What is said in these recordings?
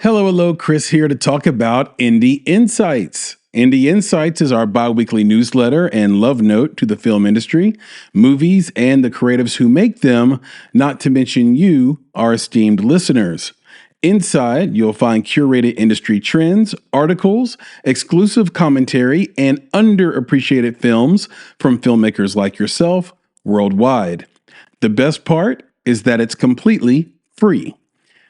Hello, Chris here to talk about Indie Insights. Indie Insights is our bi-weekly newsletter and love note to the film industry, movies, and the creatives who make them, not to mention you, our esteemed listeners. Inside, you'll find curated industry trends, articles, exclusive commentary, and underappreciated films from filmmakers like yourself worldwide. The best part is that it's completely free.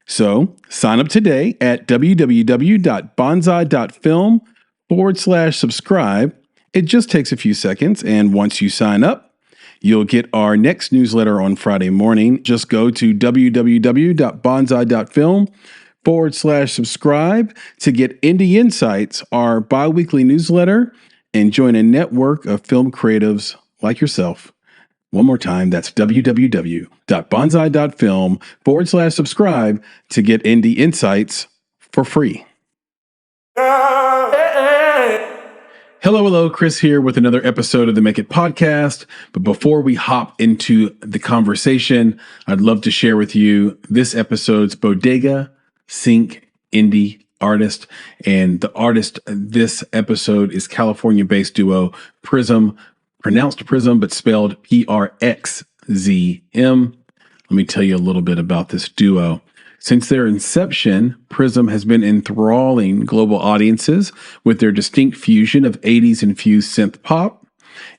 So sign up today at www.bonsai.film/subscribe. It just takes a few seconds. And once you sign up, you'll get our next newsletter on Friday morning. Just go to www.bonsai.film/subscribe to get Indie Insights, our bi-weekly newsletter, and join a network of film creatives like yourself. One more time, that's www.bonsai.film/subscribe to get Indie Insights for free. Hello, Chris here with another episode of the Make It podcast. But before we hop into the conversation, I'd love to share with you this episode's Bodega Sync Indie artist. And the artist this episode is California-based duo Prism, pronounced Prism, but spelled Prxzm. Let me tell you a little bit about this duo. Since their inception, Prism has been enthralling global audiences with their distinct fusion of 80s infused synth pop.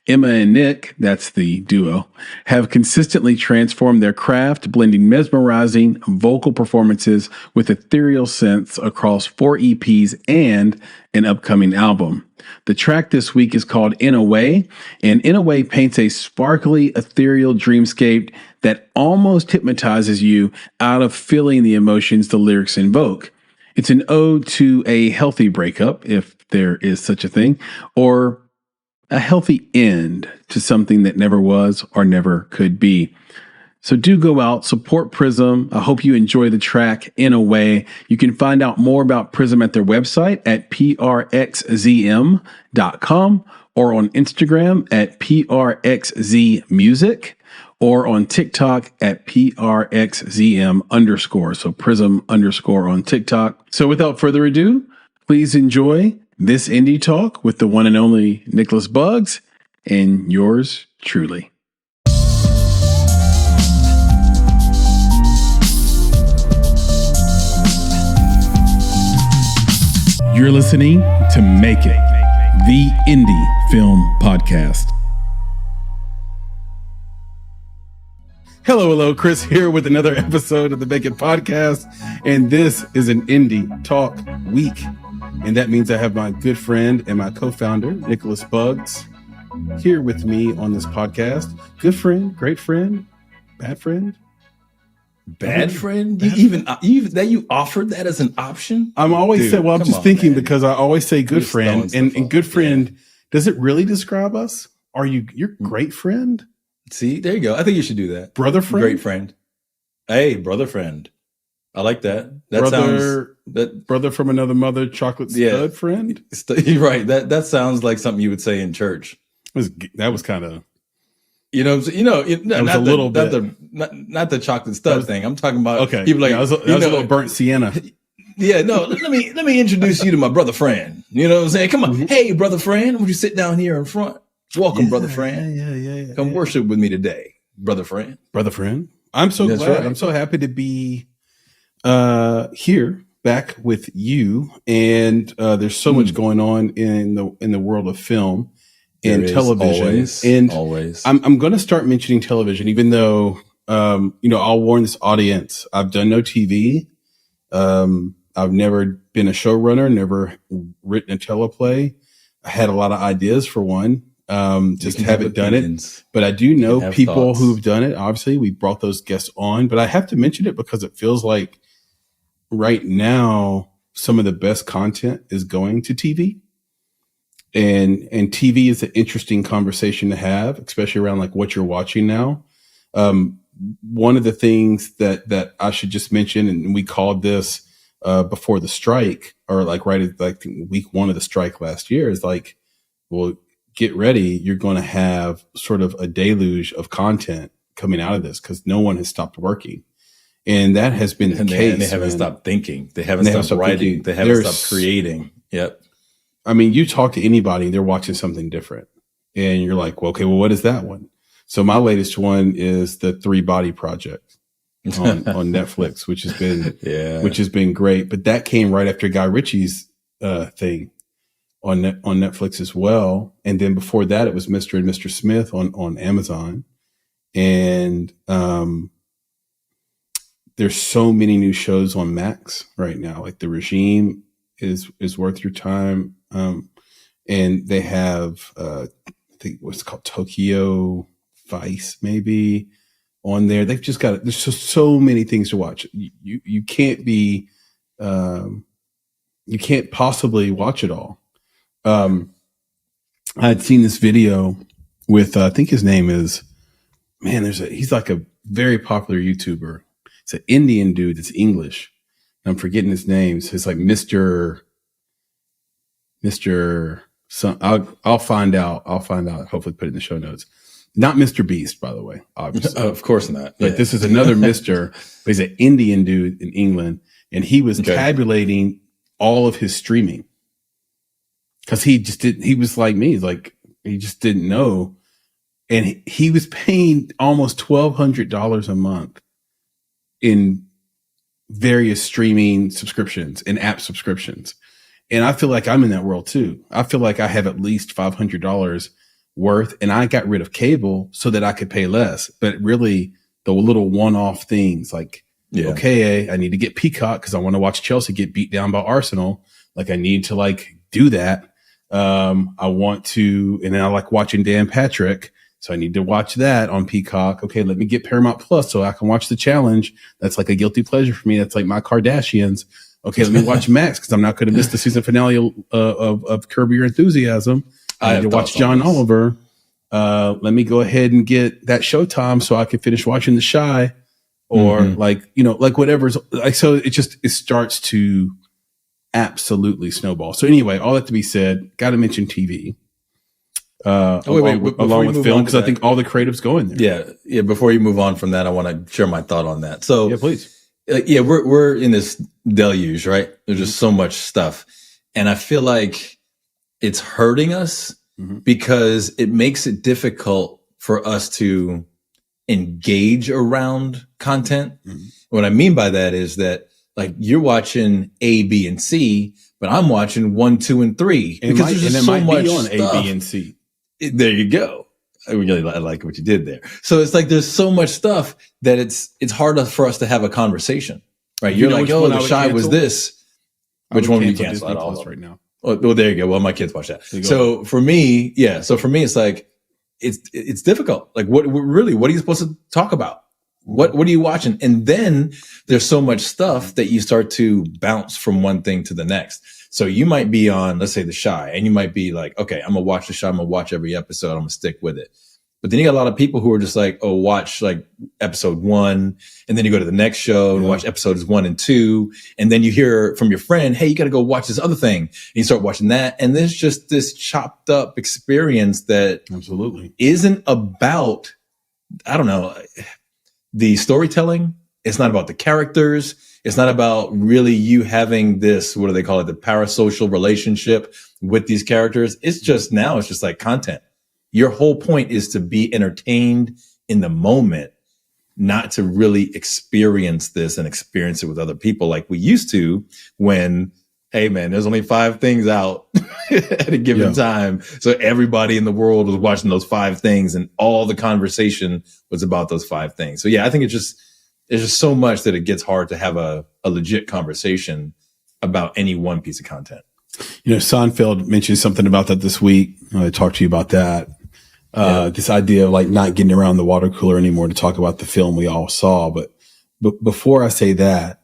Emma and Nick, that's the duo, have consistently transformed their craft, blending mesmerizing vocal performances with ethereal synths across 4 EPs and an upcoming album. The track this week is called In a Way, and In a Way paints a sparkly, ethereal dreamscape that almost hypnotizes you out of feeling the emotions the lyrics invoke. It's an ode to a healthy breakup, if there is such a thing, or a healthy end to something that never was or never could be. So do go out, support Prism. I hope you enjoy the track In a Way. You can find out more about Prism at their website at prxzm.com or on Instagram at prxzmusic or on TikTok at prxzm_. So Prism_ on TikTok. So without further ado, please enjoy this indie talk with the one and only Nicholas Buggs and yours truly. You're listening to Make It, the Indie Film Podcast. Hello, Chris here with another episode of the Make It Podcast, and this is an Indie Talk week. And that means I have my good friend and my co-founder, Nicholas Buggs, here with me on this podcast. Good friend, great friend, bad friend. Bad friend? You offered that as an option? I'm always saying, well, I'm just thinking man. Because I always say good friend, and good friend, does it really describe us? You're great friend? See, there you go. I think you should do that. Brother friend? Great friend. Hey, brother friend. I like that. Brother from another mother, chocolate stud friend? You're right. That sounds like something you would say in church. That was kind of... Not the chocolate stud thing. I'm talking about people like that was a little burnt sienna. Yeah, no. Let me introduce you to my brother friend. You know what I'm saying? Come on, Hey, brother friend, would you sit down here in front? Welcome, brother friend. Yeah. Come worship with me today, brother friend. Brother friend. I'm so glad. Right. I'm so happy to be here back with you. And there's so much going on in the world of film. And television. Always. I'm going to start mentioning television, even though, I'll warn this audience. I've done no TV. I've never been a showrunner, never written a teleplay. I had a lot of ideas for one, just haven't done it. But I do know people who've done it. Obviously, we brought those guests on, but I have to mention it because it feels like right now, some of the best content is going to TV. And TV is an interesting conversation to have, especially around like what you're watching now. One of the things that I should just mention, and we called this before the strike, or like right at like week 1 of the strike last year, is like, well, get ready. You're going to have sort of a deluge of content coming out of this because no one has stopped working. And that has been the case. And they haven't stopped thinking. They haven't stopped writing. They haven't stopped creating. Yep. I mean, you talk to anybody, they're watching something different. And you're like, well, okay, well, what is that one? So my latest one is the 3 Body Project on Netflix, which has been great. But that came right after Guy Ritchie's thing on Netflix as well. And then before that, it was Mr. and Mr. Smith on Amazon. And there's so many new shows on Max right now. Like The Regime is worth your time. And they have, I think what's called Tokyo Vice, maybe on there. They've just got, there's so many things to watch. You can't be, you can't possibly watch it all. I had seen this video with, I think his name is, he's like a very popular YouTuber. It's an Indian dude that's English. I'm forgetting his name. So it's like Mr. I'll find out. Hopefully put it in the show notes. Not Mr. Beast, by the way, obviously. Of course not. But this is another Mr. But he's an Indian dude in England. And he was tabulating all of his streaming. Cause he was like me. He just didn't know. And he was paying almost $1,200 a month in various streaming subscriptions and app subscriptions. And I feel like I'm in that world too. I feel like I have at least $500 worth, and I got rid of cable so that I could pay less. But really the little one-off things like, okay, I need to get Peacock because I want to watch Chelsea get beat down by Arsenal. Like I need to do that. I want to, and then I like watching Dan Patrick. So I need to watch that on Peacock. Okay, let me get Paramount Plus so I can watch The Challenge. That's like a guilty pleasure for me. That's like my Kardashians. Okay, let me watch Max because I'm not going to miss the season finale of Curb Your Enthusiasm. I need to watch John Oliver. Let me go ahead and get that Showtime so I can finish watching The Chi, or whatever's like. So it starts to absolutely snowball. So anyway, all that to be said, got to mention TV. Along with film, because I think all the creatives go in there. Yeah. Before you move on from that, I want to share my thought on that. So yeah, please. We're in this deluge, right? There's just so much stuff, and I feel like it's hurting us because it makes it difficult for us to engage around content. What I mean by that is that like you're watching A, B, and C, but I'm watching 1, 2, and 3 because there's just so much on stuff. A, B, and C. There you go. I like what you did there. So it's like there's so much stuff that it's harder for us to have a conversation, right? You're like, oh, The Chi was this. Which one would you cancel out all right now? Well, there you go. Well, my kids watch that. So for me, it's like it's difficult. Like what are you supposed to talk about? What are you watching? And then there's so much stuff that you start to bounce from one thing to the next. So you might be on, let's say, The Chi, and you might be like, okay, I'm gonna watch The Chi. I'm gonna watch every episode. I'm gonna stick with it. But then you got a lot of people who are just like, oh, watch like episode 1, and then you go to the next show and watch episodes 1 and 2, and then you hear from your friend, hey, you got to go watch this other thing, and you start watching that, and there's just this chopped up experience that absolutely isn't about, I don't know, the storytelling. It's not about the characters. It's not about really you having this, what do they call it, the parasocial relationship with these characters. It's just like content. Your whole point is to be entertained in the moment, not to really experience this and experience it with other people like we used to when, hey man, there's only 5 things out at a given time. So everybody in the world was watching those 5 things and all the conversation was about those 5 things. So yeah, I think there's just so much that it gets hard to have a legit conversation about any one piece of content. Seinfeld mentioned something about that this week. I talked to you about that. This idea of like not getting around the water cooler anymore to talk about the film we all saw. But before I say that,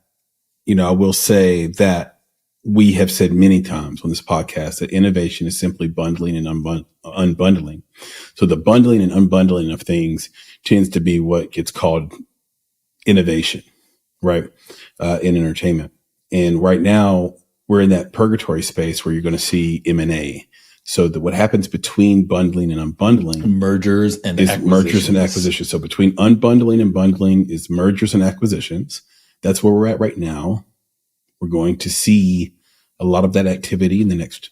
I will say that we have said many times on this podcast that innovation is simply bundling and unbundling. So the bundling and unbundling of things tends to be what gets called innovation, right? In entertainment. And right now we're in that purgatory space where you're going to see M&A. So what happens between bundling and unbundling, mergers and acquisitions. So between unbundling and bundling is mergers and acquisitions. That's where we're at right now. We're going to see a lot of that activity in the next,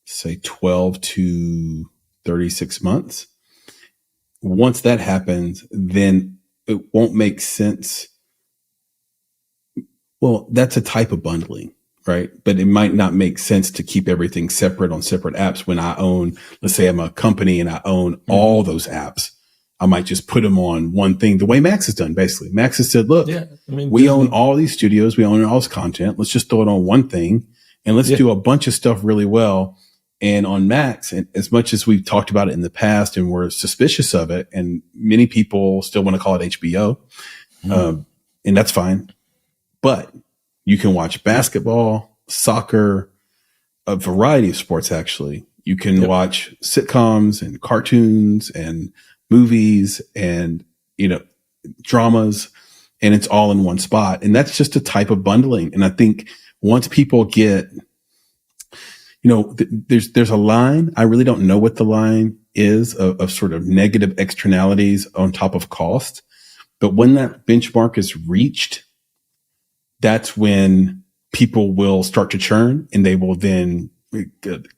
say, 12 to 36 months. Once that happens, then it won't make sense. Well, that's a type of bundling, right? But it might not make sense to keep everything separate on separate apps when I own, let's say I'm a company and I own all those apps. I might just put them on one thing, the way Max has done, basically. Max has said, look, we own all these studios. We own all this content. Let's just throw it on one thing and let's do a bunch of stuff really well. And on Max, and as much as we've talked about it in the past and we're suspicious of it, and many people still want to call it HBO, and that's fine. But you can watch basketball, soccer, a variety of sports, actually. You can watch sitcoms and cartoons and movies and, dramas, and it's all in one spot. And that's just a type of bundling. And I think once people get, there's a line. I really don't know what the line is of sort of negative externalities on top of cost. But when that benchmark is reached, that's when people will start to churn, and they will then,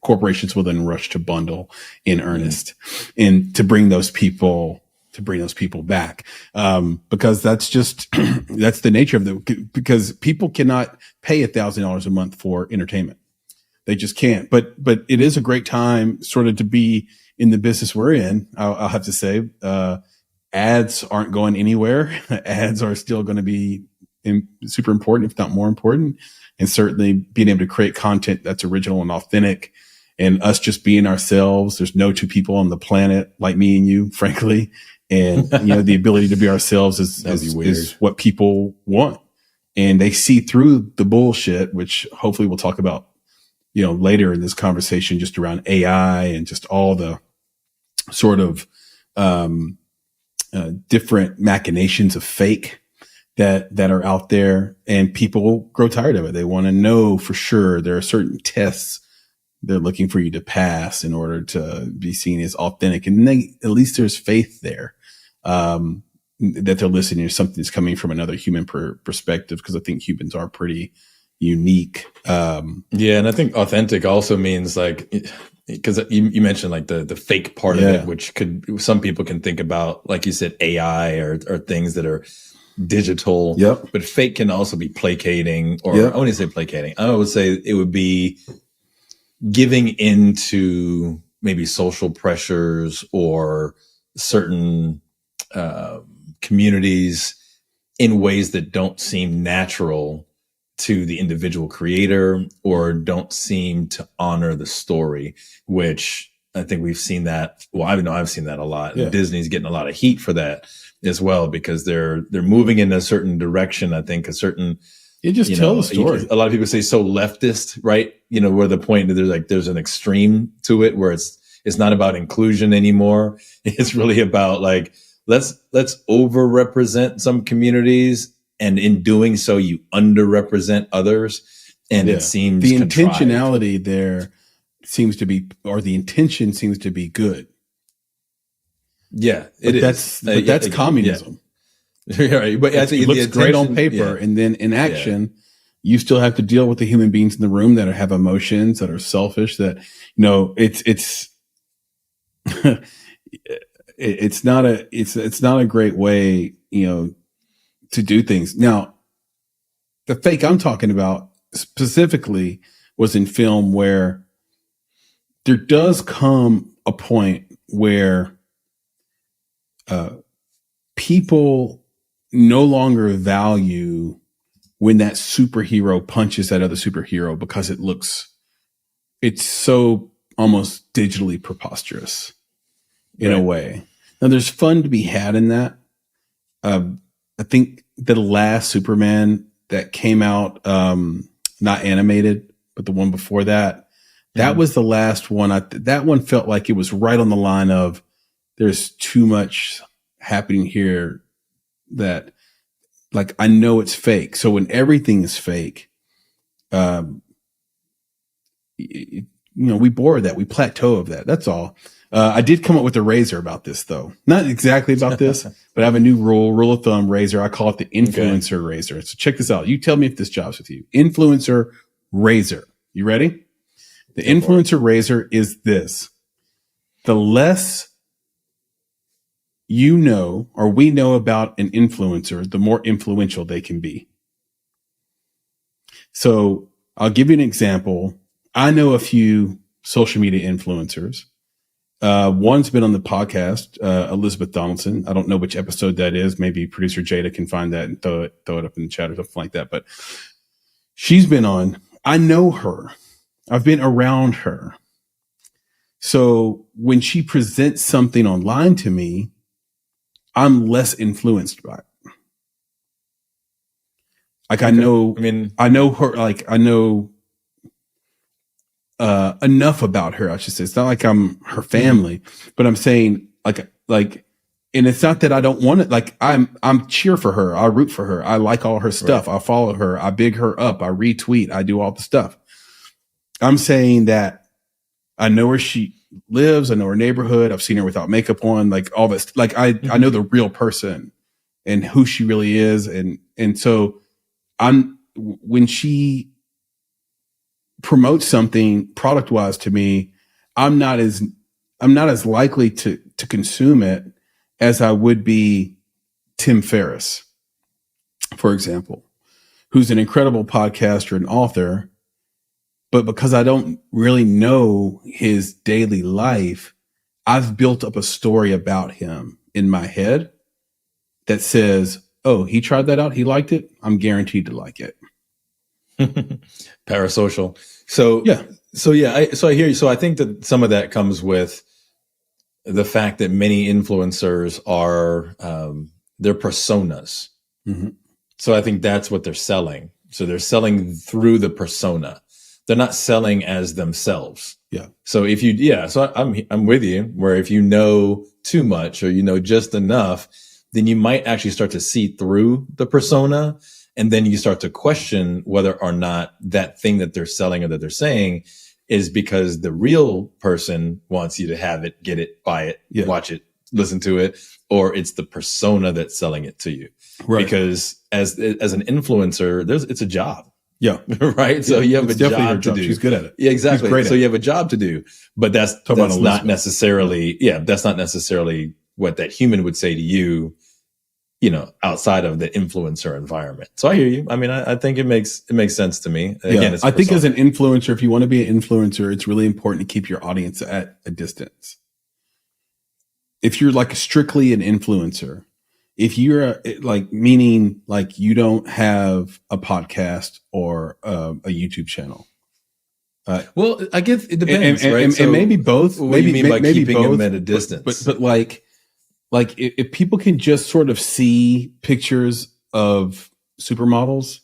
corporations will then rush to bundle in earnest and to bring those people back. Because that's just, that's the nature of because people cannot pay $1,000 a month for entertainment. They just can't. But it is a great time sort of to be in the business we're in. I'll have to say, ads aren't going anywhere. Ads are still going to be super important, if not more important. And certainly being able to create content that's original and authentic, and us just being ourselves. There's no two people on the planet like me and you, frankly. And, the ability to be ourselves is what people want. And they see through the bullshit, which hopefully we'll talk about, later in this conversation, just around AI and just all the sort of, different machinations of fake that are out there, and people grow tired of it. They want to know for sure. There are certain tests they're looking for you to pass in order to be seen as authentic. And at least there's faith there, that they're listening to something that's coming from another human perspective. Cause I think humans are pretty unique. And I think authentic also means because you mentioned the fake part of it, which some people can think about, like you said, AI or things that are digital, but fake can also be placating, or I wouldn't say placating. I would say it would be giving into maybe social pressures or certain communities in ways that don't seem natural to the individual creator or don't seem to honor the story, which I think we've seen that. Well, I've seen that a lot. Yeah. Disney's getting a lot of heat for that as well, because they're moving in a certain direction. I think you just tell the story. A lot of people say so leftist, right? Where the point that there's an extreme to it where it's not about inclusion anymore. It's really about let's overrepresent some communities, and in doing so, you underrepresent others. And it seems the intentionality there seems to be, or the intention seems to be good. Yeah, that's communism. Yeah. Right. But I think it looks great on paper, and then in action, you still have to deal with the human beings in the room that have emotions, that are selfish. That it's not a great way, to do things. Now, the fake I'm talking about specifically was in film, where there does come a point where people no longer value when that superhero punches that other superhero, because it's so almost digitally preposterous in a way. Now, there's fun to be had in that. I think the last Superman that came out, not animated, but the one before that, that was the last one. That one felt like it was right on the line of, there's too much happening here that, I know it's fake. So when everything is fake, we bore that, we plateau of that. That's all. I did come up with a razor about this, though. Not exactly about this, but I have a new rule of thumb razor. I call it the influencer razor. So check this out. You tell me if this jobs with you. Influencer razor. You ready? The influencer razor is this. The less you know or we know about an influencer, the more influential they can be. So I'll give you an example. I know a few social media influencers. One's been on the podcast, Elizabeth Donaldson. I don't know which episode that is. Maybe producer Jada can find that and throw it up in the chat or something like that. But she's been on. I know her. I've been around her. So when she presents something online to me, I'm less influenced by it. Like I know her. Like I know enough about her, I should say. It's not like I'm her family, but I'm saying like, and it's not that I don't want it. Like I'm cheer for her. I root for her. I like all her stuff. Right. I follow her. I big her up. I retweet. I do all the stuff. I'm saying that I know where she lives. I know her neighborhood. I've seen her without makeup on, like all this. Like I know the real person and who she really is. And so when she promotes something product wise to me, I'm not as likely to consume it as I would be Tim Ferriss, for example, who's an incredible podcaster and author. But because I don't really know his daily life, I've built up a story about him in my head that says, oh, he tried that out. He liked it. I'm guaranteed to like it. Parasocial. So I hear you. So I think that some of that comes with the fact that many influencers are they're personas. Mm-hmm. So I think that's what they're selling. So they're selling through the persona. They're not selling as themselves. Yeah. So so I'm with you. Where if you know too much or you know just enough, then you might actually start to see through the persona. And then you start to question whether or not that thing that they're selling or that they're saying is because the real person wants you to have it, get it, buy it, watch it, listen to it, or it's the persona that's selling it to you. Right. Because as an influencer, it's a job. Yeah. Right. So you have a job to do. She's good at it. Yeah, exactly. So you have a job to do, but that's not necessarily what that human would say to you, outside of the influencer environment. So I hear you. I mean, I think it makes sense to me. Again, I think as an influencer, if you want to be an influencer, it's really important to keep your audience at a distance. If you're like strictly an influencer, if you're meaning you don't have a podcast or a YouTube channel. Well, I guess it depends, right? And maybe both. What do you mean by keeping them at a distance? But if people can just sort of see pictures of supermodels,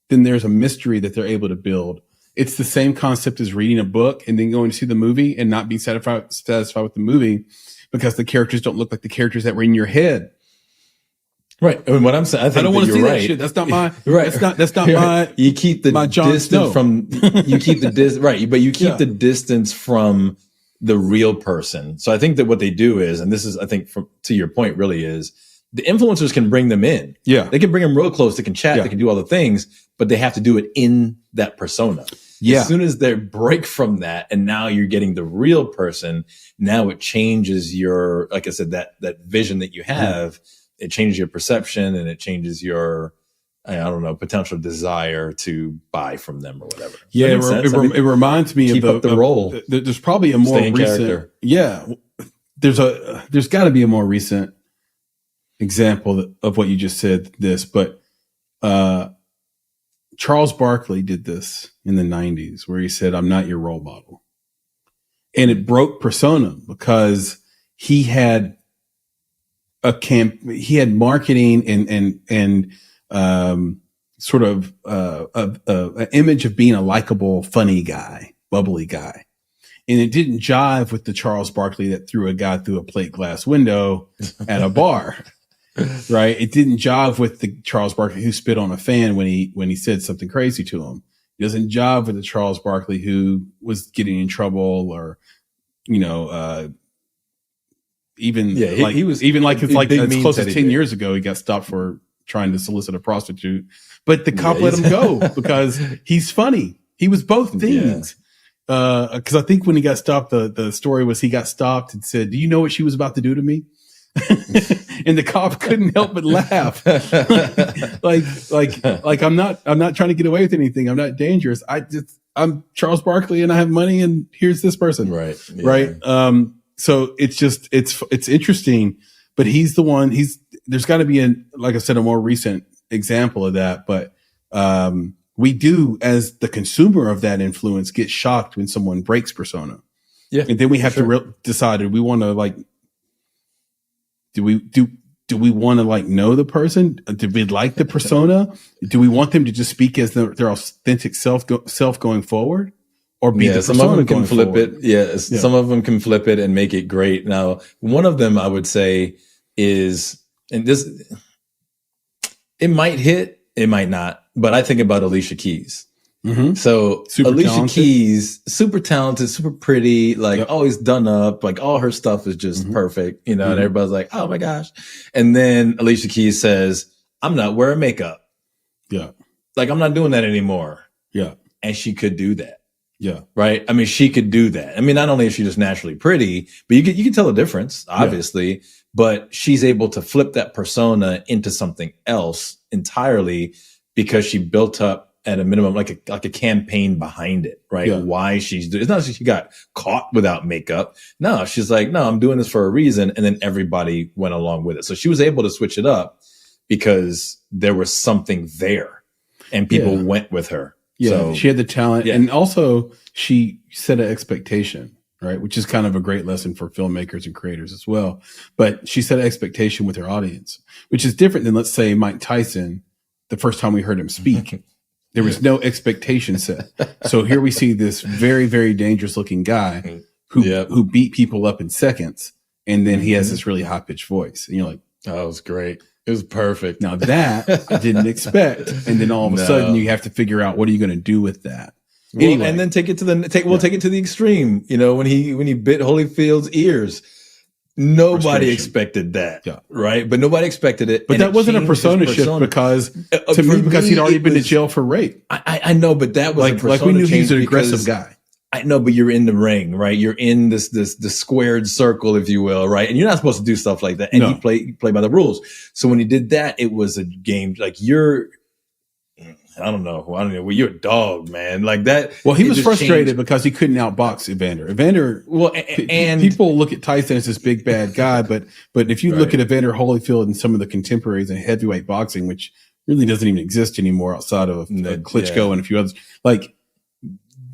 then there's a mystery that they're able to build. It's the same concept as reading a book and then going to see the movie and not being satisfied with the movie because the characters don't look like the characters that were in your head. Right. I mean, what I'm saying, I don't want to see that shit. That's not my, right. That's not my, you keep the distance from, you keep the distance, right. But you keep the distance from the real person. So I think that what they do is, and this is, I think to your point really is, the influencers can bring them in. Yeah. They can bring them real close. They can chat. They can do all the things, but they have to do it in that persona. Yeah. As soon as they break from that and now you're getting the real person, now it changes your, like I said, that vision that you have, it changes your perception and it changes your, I don't know, potential desire to buy from them or whatever. Yeah, it reminds me of the role. There's probably a more recent character. Yeah, there's got to be a more recent example of what you just said. But Charles Barkley did this in the 90s, where he said, "I'm not your role model," and it broke persona because he had he had marketing and sort of an image of being a likable, funny guy, bubbly guy. And it didn't jive with the Charles Barkley that threw a guy through a plate glass window at a bar, right? It didn't jive with the Charles Barkley who spit on a fan when he said something crazy to him. It doesn't jive with the Charles Barkley who was getting in trouble or, you know, even he was even like it's like as close as 10 bear. years ago, he got stopped for trying to solicit a prostitute, but the cop let him go because he's funny. He was both things. Because I think when he got stopped, the story was he got stopped and said, "Do you know what she was about to do to me?" And the cop couldn't help but laugh. like I'm not trying to get away with anything. I'm not dangerous. I'm Charles Barkley and I have money and here's this person. Right. Yeah. Right. So it's interesting, but he's the one. There's got to be like I said, a more recent example of that. But we do, as the consumer of that influence, get shocked when someone breaks persona. Yeah, and then we have to decide: do we want to like? Do we want to like know the person? Do we like the persona? Do we want them to just speak as their authentic self going forward? Or be the persona? Some of them can flip it. Some of them can flip it and make it great. Now, one of them I would say is, and this, it might hit, it might not, but I think about Alicia Keys. Mm-hmm. So super Alicia talented. Keys, super talented, super pretty, like always done up, like all her stuff is just perfect, you know, and everybody's like, oh my gosh. And then Alicia Keys says, I'm not wearing makeup. Yeah. Like I'm not doing that anymore. Yeah. And she could do that. Yeah. Right. I mean, she could do that. I mean, not only is she just naturally pretty, but you can tell the difference, obviously, but she's able to flip that persona into something else entirely because she built up at a minimum, like a campaign behind it, right? Yeah. Why she's doing, it's not that she got caught without makeup. No, she's like, no, I'm doing this for a reason. And then everybody went along with it. So she was able to switch it up because there was something there and people went with her. Yeah, so, she had the talent, and also she set an expectation, right? Which is kind of a great lesson for filmmakers and creators as well. But she set an expectation with her audience, which is different than, let's say, Mike Tyson. The first time we heard him speak, there was no expectation set. So here we see this very, very dangerous looking guy who beat people up in seconds, and then he has this really high pitched voice, and you're like, "Oh, that was great." It was perfect. Now that I didn't expect. And then all of a sudden you have to figure out what are you going to do with that. Well, anyway. And then take it to the extreme. You know, when he bit Holyfield's ears, nobody expected that. Yeah. Right. But nobody expected it. But that wasn't a persona shift because because he'd already been to jail for rape. I know, but that was like we knew he was an aggressive guy. I know, but you're in the ring, right? You're in this squared circle, if you will, right? And you're not supposed to do stuff like that. And he played by the rules. So when he did that, it was a game. Like I don't know. Well, you're a dog, man. Like that. Well, he was frustrated because he couldn't outbox Evander. Evander. Well, and people look at Tyson as this big bad guy, but if you look at Evander Holyfield and some of the contemporaries in heavyweight boxing, which really doesn't even exist anymore outside of Klitschko and a few others, like.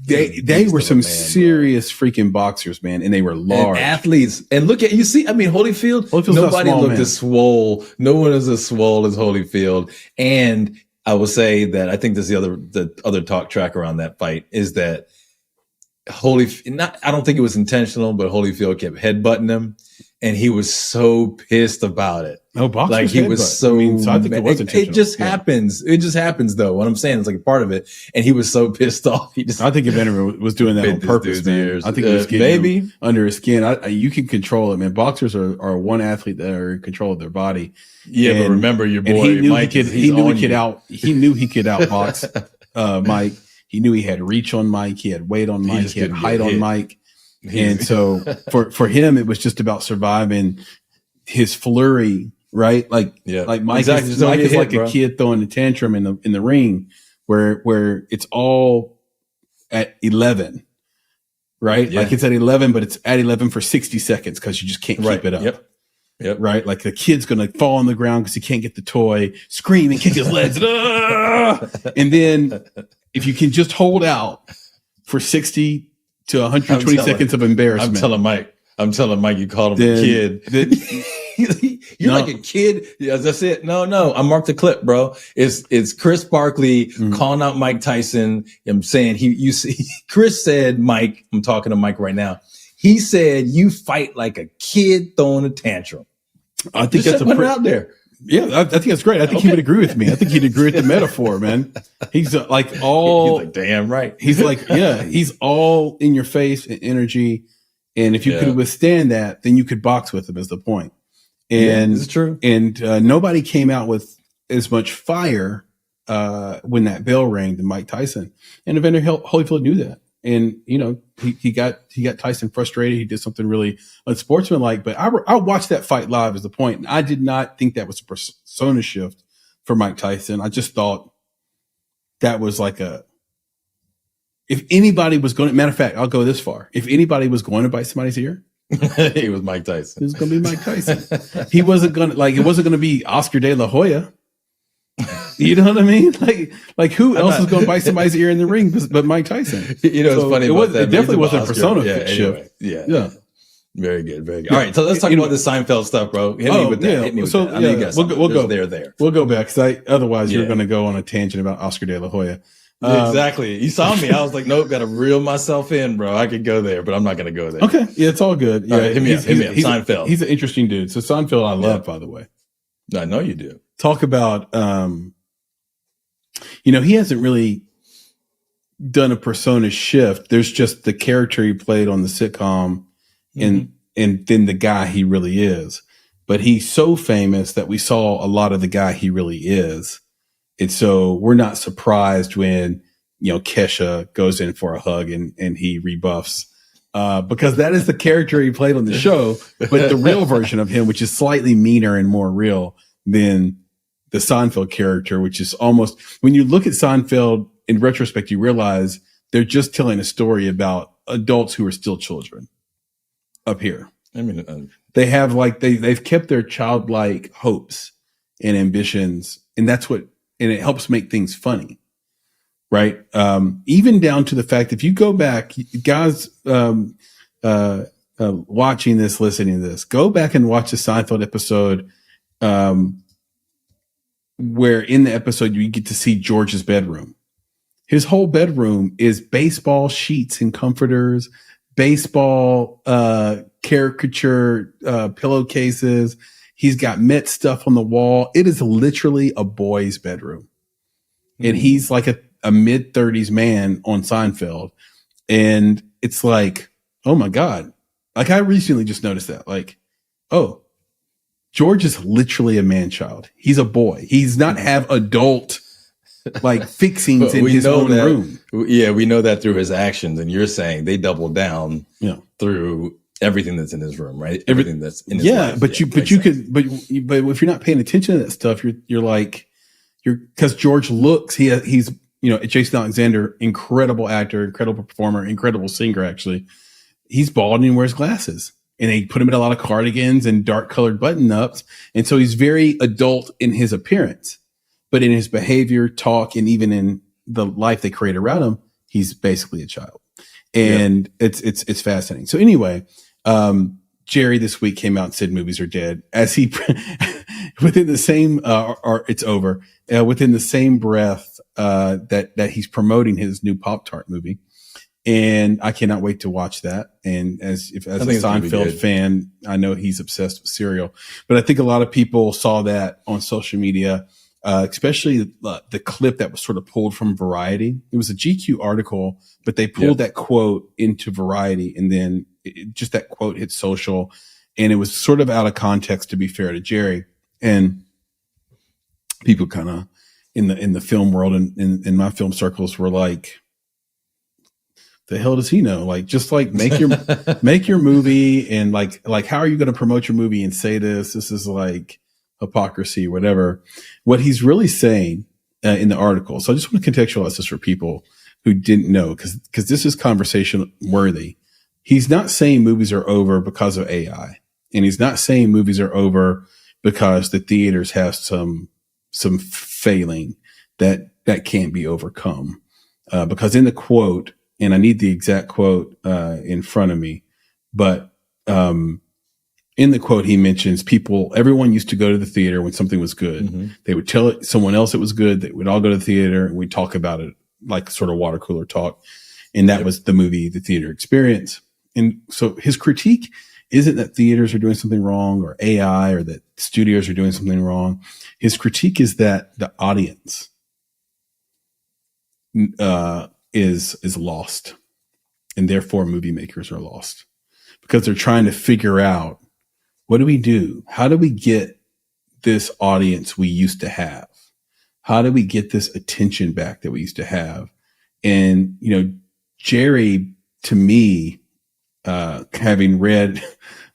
They were some serious freaking boxers, man, and they were large and athletes. And look at Holyfield. Nobody looked as swole. No one is as swole as Holyfield. And I will say that I think this is the other talk track around that fight is that Holyfield. I don't think it was intentional, but Holyfield kept headbutting him, and he was so pissed about it. No, boxers like he was so. I think it was intentional. It just happens. It just happens, though. What I'm saying is like a part of it, and he was so pissed off. I think Evander was doing that on purpose, man. I think he was getting him under his skin. You can control it, man. Boxers are one athlete that are in control of their body. Yeah, but remember your boy Mike. He knew he could outbox Mike. He knew he had reach on Mike. He had weight on Mike. He had height on Mike. And so for him, it was just about surviving his flurry, right? Like Mike is like a kid throwing a tantrum in the ring where it's all at 11, right? Yeah. Like it's at 11, but it's at 11 for 60 seconds because you just can't keep it up. Yep. Right. Like the kid's going to fall on the ground because he can't get the toy, scream and kick his legs. And then if you can just hold out for 60 to 120 seconds of embarrassment. I'm telling Mike, you called him a kid. You're like a kid. Yeah, that's it. No, I marked the clip, bro. It's Chris Barkley calling out Mike Tyson. I'm saying Chris said, Mike, I'm talking to Mike right now. He said, you fight like a kid throwing a tantrum. I think that's out there. Yeah, I think that's great. I think he would agree with me. I think he'd agree with the metaphor, man. He's he's like, damn right. He's like, he's all in your face and energy. And if you could withstand that, then you could box with him, is the point. And it's true. And nobody came out with as much fire when that bell rang than Mike Tyson. And Evander Holyfield knew that. And, you know, he got Tyson frustrated. He did something really unsportsmanlike. But I watched that fight live, is the point. And I did not think that was a persona shift for Mike Tyson. I just thought that was like if anybody was going to, matter of fact, I'll go this far. If anybody was going to bite somebody's ear, it was Mike Tyson. It was going to be Mike Tyson. He wasn't going to, it wasn't going to be Oscar De La Hoya. You know what I mean? Like who else is going to bite somebody's ear in the ring but Mike Tyson? You know, it's funny. It definitely wasn't a persona shift. Anyway, yeah. Very good. Very good. All right. So let's talk about the Seinfeld stuff, bro. Hit me with that. We'll go there. We'll go back because otherwise you're going to go on a tangent about Oscar De La Hoya. Exactly. You saw me. I was like, nope, got to reel myself in, bro. I could go there, but I'm not going to go there. Okay. Yeah, it's all good. Yeah. Right, hit me up. Seinfeld. He's an interesting dude. So Seinfeld, I love, by the way. I know you do. Talk about, he hasn't really done a persona shift. There's just the character he played on the sitcom and then the guy he really is. But he's so famous that we saw a lot of the guy he really is. And so we're not surprised when, Kesha goes in for a hug and he rebuffs, because that is the character he played on the show. But the real version of him, which is slightly meaner and more real than the Seinfeld character, which is almost, when you look at Seinfeld in retrospect, you realize they're just telling a story about adults who are still children up here. I mean, they have they've kept their childlike hopes and ambitions, and it helps make things funny, right? Even down to the fact, if you go back, guys, watching this, listening to this, go back and watch the Seinfeld episode, where in the episode you get to see George's bedroom. His whole bedroom is baseball sheets and comforters, baseball caricature pillowcases. He's got Met stuff on the wall. It is literally a boy's bedroom. And he's like a mid-30s man on Seinfeld. And it's like, oh my God. Like, I recently just noticed that. Like, oh, George is literally a man-child. He's a boy. He's not have adult fixings in his own room. Yeah, we know that through his actions. And you're saying they double down through everything that's in his room, right? Everything that's in his life. But if you're not paying attention to that stuff, because George he's Jason Alexander, incredible actor, incredible performer, incredible singer. Actually, he's bald and he wears glasses, and they put him in a lot of cardigans and dark colored button ups, and so he's very adult in his appearance, but in his behavior, talk, and even in the life they create around him, he's basically a child, and it's fascinating. So anyway. Jerry this week came out and said movies are dead, as he within the same it's over within the same breath that he's promoting his new Pop-Tart movie, and I cannot wait to watch that. And as a Seinfeld fan, I know he's obsessed with cereal, but I think a lot of people saw that on social media, especially the clip that was sort of pulled from Variety. It was a GQ article, but they pulled that quote into Variety, and then just that quote hit social, and it was sort of out of context, to be fair to Jerry. And people kind of in the film world and in my film circles were like, the hell does he know? Make your movie, and like how are you going to promote your movie and say this? This is like hypocrisy, whatever. What he's really saying in the article. So I just want to contextualize this for people who didn't know, because this is conversation worthy. He's not saying movies are over because of AI, and he's not saying movies are over because the theaters have some failing that can't be overcome. Because in the quote, and I need the exact quote in front of me, but in the quote he mentions everyone used to go to the theater when something was good. Mm-hmm. They would tell someone else it was good. They would all go to the theater and we'd talk about it like sort of water cooler talk. And that was the movie, the theater experience. And so his critique isn't that theaters are doing something wrong, or AI, or that studios are doing something wrong. His critique is that the audience is lost, and therefore movie makers are lost. because they're trying to figure out, what do we do? How do we get this audience we used to have? How do we get this attention back that we used to have? And, Jerry, to me, having read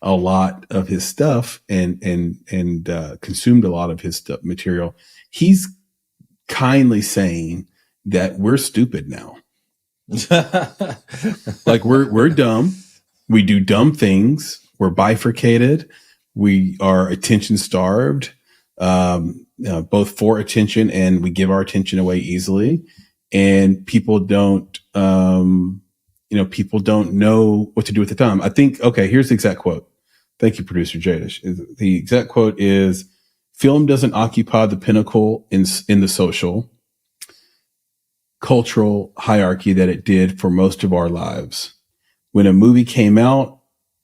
a lot of his stuff and consumed a lot of his material, he's kindly saying that we're stupid now. Like we're dumb. We do dumb things. We're bifurcated. We are attention starved, both for attention, and we give our attention away easily. And people don't, people don't know what to do with the time. I think, okay, here's the exact quote. Thank you, producer Jadish. The exact quote is, film doesn't occupy the pinnacle in the social, cultural hierarchy that it did for most of our lives. When a movie came out,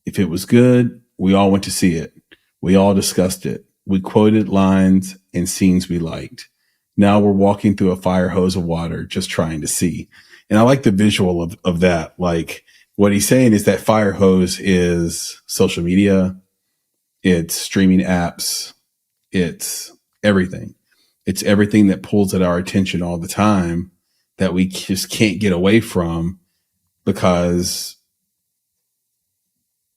if it was good, we all went to see it. We all discussed it. We quoted lines and scenes we liked. Now we're walking through a fire hose of water, just trying to see. And I like the visual of that. Like, what he's saying is that fire hose is social media. It's streaming apps. It's everything. It's everything that pulls at our attention all the time that we just can't get away from, because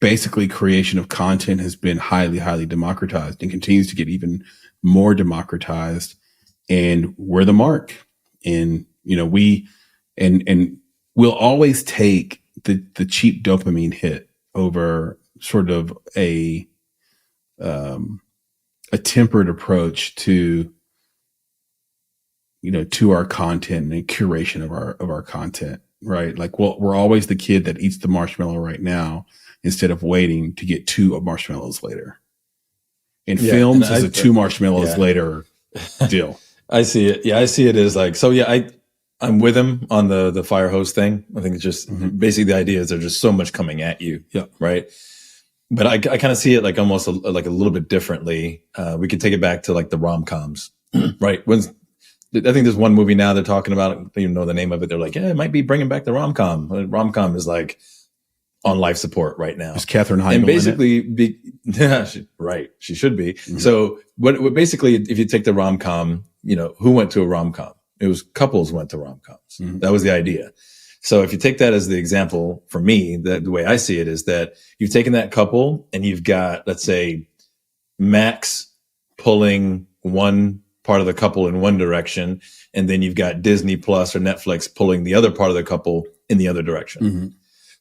basically creation of content has been highly, highly democratized and continues to get even more democratized. And we're the mark. And, we'll always take the cheap dopamine hit over sort of a tempered approach to, to our content and curation of our content, right? Like, well, we're always the kid that eats the marshmallow right now instead of waiting to get 2 marshmallows later. And films is a 2 marshmallows later deal. I see it. Yeah, I see it as like, so yeah, I'm with him on the fire hose thing. I think it's just basically the idea is there's just so much coming at you. Yeah. Right. But I kind of see it like almost like a little bit differently. We could take it back to like the rom-coms, right? I think there's one movie now they're talking about, I don't even know the name of it. They're like, yeah, it might be bringing back the rom-com. Rom-com is like on life support right now. Is Katherine Heigl and basically, right. She should be. Mm-hmm. So what basically, if you take the rom-com, who went to a rom-com? It was couples went to rom-coms. Mm-hmm. That was the idea. So if you take that as the example for me, the way I see it is that you've taken that couple and you've got, let's say, Max pulling one part of the couple in one direction, and then you've got Disney Plus or Netflix pulling the other part of the couple in the other direction. Mm-hmm.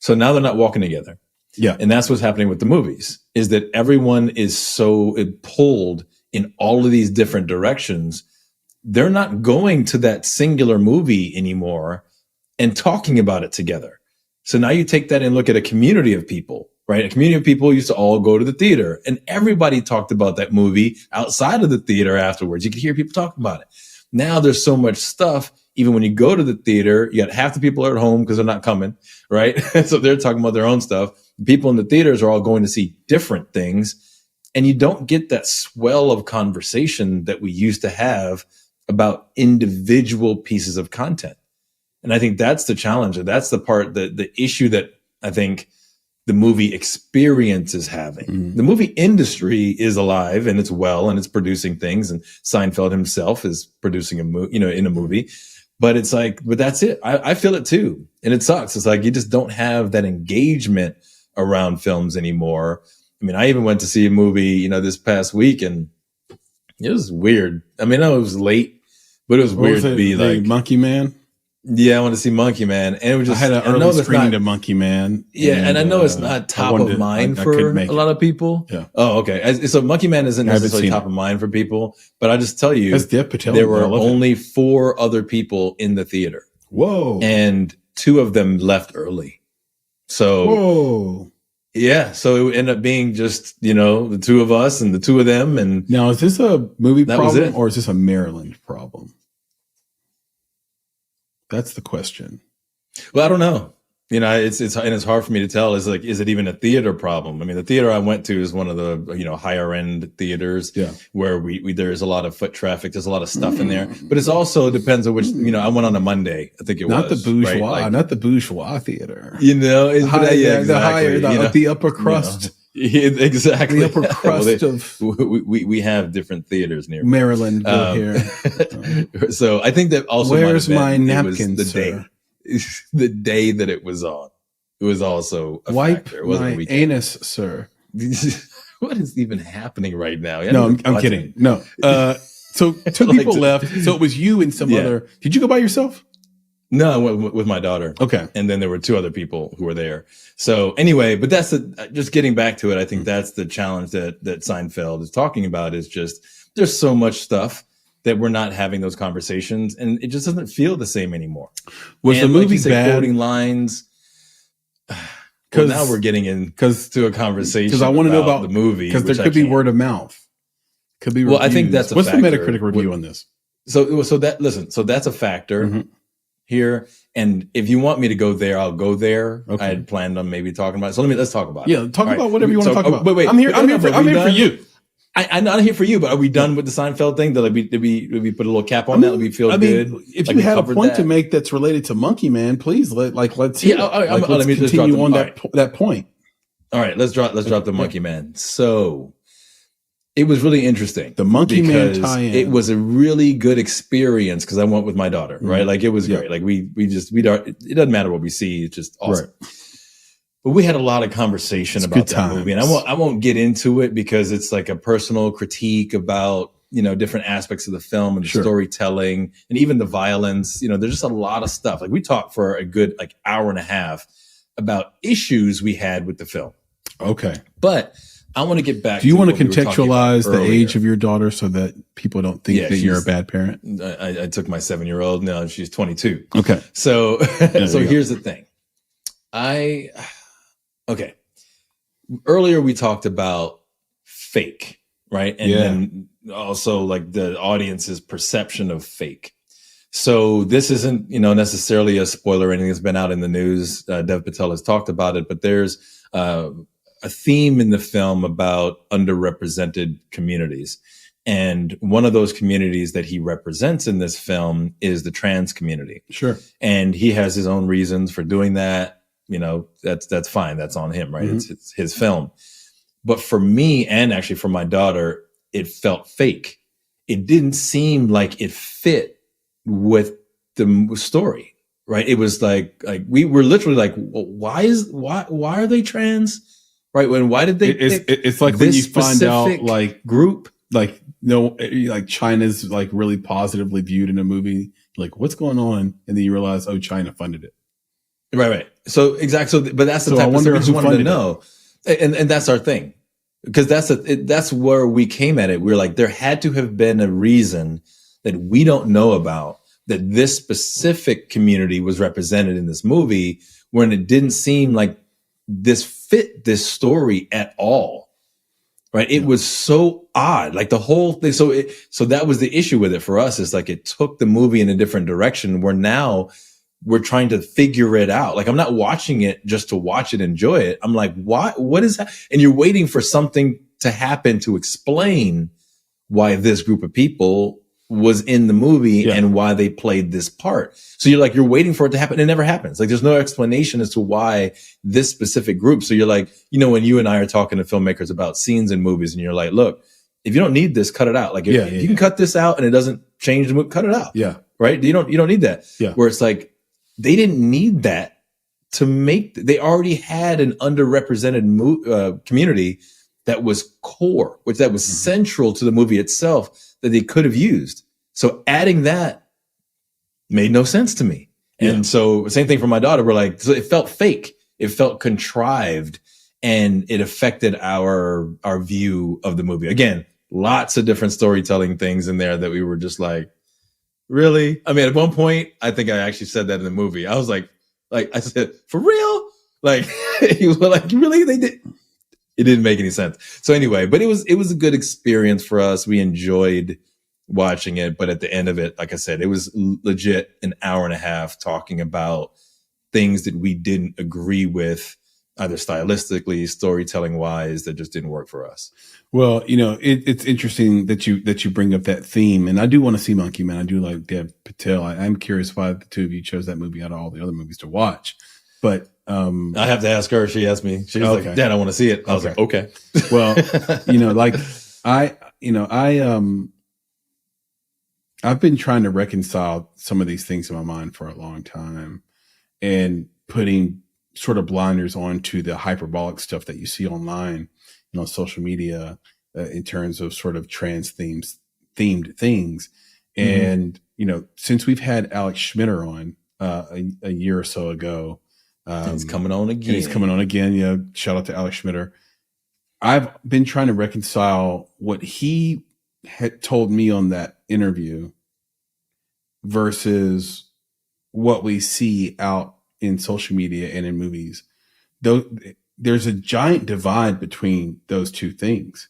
So now they're not walking together. Yeah. And that's what's happening with the movies, is that everyone is so pulled in all of these different directions. They're not going to that singular movie anymore and talking about it together. So now you take that and look at a community of people, right? A community of people used to all go to the theater, and everybody talked about that movie outside of the theater afterwards. You could hear people talking about it. Now there's so much stuff. Even when you go to the theater, you got half the people are at home because they're not coming, right? So they're talking about their own stuff. People in the theaters are all going to see different things. And you don't get that swell of conversation that we used to have about individual pieces of content. And I think that's the challenge. And that's the part, the issue that I think the movie experience is having. Mm. The movie industry is alive and it's well, and it's producing things. And Seinfeld himself is producing a movie, in a movie. But it's like, but that's it. I feel it too. And it sucks. It's like, you just don't have that engagement around films anymore. I mean, I even went to see a movie, this past week, and it was weird. I mean, I know it was late, but it was weird to be like Monkey Man. Yeah, I wanted to see Monkey Man, and it was just. I had an early screening to Monkey Man. Yeah, and I know it's not top of mind for a lot of people. Yeah. Oh, okay. So Monkey Man isn't necessarily top of mind for people, but I just tell you, there were only 4 other people in the theater. Whoa! And 2 of them left early. So. Whoa. Yeah, so it ended up being just, the 2 of us and the 2 of them. And now, is this a movie problem or is this a Maryland problem? That's the question. Well, I don't know. You know, it's hard for me to tell. Is it even a theater problem? I mean, the theater I went to is one of the, higher end theaters, where we there's a lot of foot traffic. There's a lot of stuff in there, but it's also depends on which. I went on a Monday. I think it not was the bourgeois, right? not the bourgeois theater. Exactly. The upper crust. Exactly. The upper crust of we have different theaters near Maryland. Go here. So I think that also where's my napkin, napkin, day. The day that it was on, it was also a wipe factor. It wasn't my anus, sir. What is even happening right now? No, I'm kidding. No. So two people left. So it was you and some other. Did you go by yourself? No, I went with my daughter. Okay. And then there were two other people who were there. So anyway, but that's just getting back to it. I think that's the challenge that Seinfeld is talking about, is just there's so much stuff that we're not having those conversations, and it just doesn't feel the same anymore. Was the movie bad? Quoting lines. Because now we're getting to a conversation. Because I want to know about the movie, because there could be word of mouth. Could be. Well, I think that's what's the Metacritic review on this? So that's a factor here. And if you want me to go there, I'll go there. Okay. I had planned on maybe talking about it. So let's talk about it. Yeah, talk about whatever you want to talk about. Wait, I'm here for you. I'm not here for you, but are we done with the Seinfeld thing? Did we put a little cap on that? Did we feel good? If you had a point to make that's related to Monkey Man, please let's hear. Let me continue on that point. All right, let's drop the Monkey Man. So it was really interesting. The Monkey Man tie-in. It was a really good experience because I went with my daughter. Right, like it was great. Like we it doesn't matter what we see. It's just awesome. Right. But we had a lot of conversation about that movie, and I won't get into it because it's like a personal critique about different aspects of the film and the storytelling and even the violence. There's just a lot of stuff. Like we talked for a good hour and a half about issues we had with the film. Okay, but I want to get back. Do you want to contextualize the age of your daughter so that people don't think that you're a bad parent? I took my 7-year-old. No, she's 22. Okay, so here's the thing. Okay. Earlier we talked about fake, right? And then also like the audience's perception of fake. So this isn't, necessarily a spoiler or anything that's been out in the news. Dev Patel has talked about it, but there's a theme in the film about underrepresented communities. And one of those communities that he represents in this film is the trans community. Sure. And he has his own reasons for doing that. That's fine. That's on him, right? It's his film. But for me, and actually for my daughter, it felt fake. It didn't seem like it fit with the story, right? It was like we were literally like, well, why are they trans? Right? Why did they? It's like when you find out group, China's really positively viewed in a movie. Like, what's going on? And then you realize, oh, China funded it. Right. So exactly. So, but that's the type of stuff you wanted to know, and that's our thing, because that's where we came at it. We were like, there had to have been a reason that we don't know about that this specific community was represented in this movie, when it didn't seem like this fit this story at all. Right. It was so odd, like the whole thing. So that was the issue with it for us. Is like it took the movie in a different direction, where now we're trying to figure it out. Like I'm not watching it just to watch it, enjoy it. I'm like, what is that? And you're waiting for something to happen to explain why this group of people was in the movie and why they played this part. So you're waiting for it to happen. It never happens. Like there's no explanation as to why this specific group. So you're like, when you and I are talking to filmmakers about scenes in movies, and you're like, look, if you don't need this, cut it out. Like if you can cut this out and it doesn't change the movie, cut it out. Yeah. Right. You don't need that. Yeah. Where it's like, they didn't need that to make. They already had an underrepresented community that was core, that was central to the movie itself, that they could have used. So adding that made no sense to me. And so same thing for my daughter. We're like, so it felt fake. It felt contrived, and it affected our view of the movie. Again, lots of different storytelling things in there that we were just like, really? I mean, at one point, I think I actually said that in the movie. I was like I said, for real? Like, he was like, really? They did. It didn't make any sense. So anyway, but it was a good experience for us. We enjoyed watching it. But at the end of it, like I said, it was legit an hour and a half talking about things that we didn't agree with, either stylistically, storytelling wise, that just didn't work for us. Well, it's interesting that you bring up that theme, and I do want to see Monkey Man. I do like Dev Patel. I'm curious why the two of you chose that movie out of all the other movies to watch. But I have to ask her. She asked me. She was like, "Dad, I want to see it." I was like, "Okay." Well, like I've been trying to reconcile some of these things in my mind for a long time, and putting sort of blinders onto the hyperbolic stuff that you see online, on social media, in terms of sort of trans themed things. And, since we've had Alex Schmitter on a year or so ago, he's coming on again. Shout out to Alex Schmitter. I've been trying to reconcile what he had told me on that interview versus what we see out in social media and in movies. Though there's a giant divide between those two things.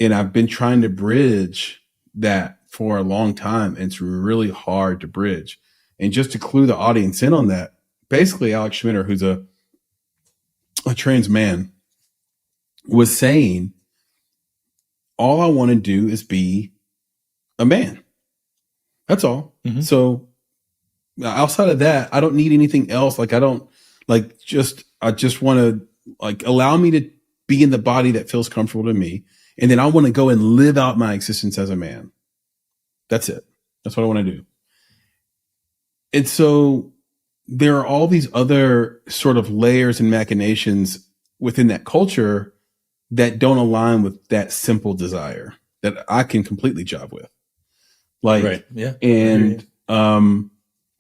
And I've been trying to bridge that for a long time. And it's really hard to bridge. And just to clue the audience in on that, basically Alex Schmitter, who's a trans man, was saying, all I want to do is be a man. That's all. Mm-hmm. So outside of that, I don't need anything else. Like, I don't I just want to allow me to be in the body that feels comfortable to me. And then I want to go and live out my existence as a man. That's it. That's what I want to do. And so there are all these other sort of layers and machinations within that culture that don't align with that simple desire that I can completely jive with. Right. Yeah. And,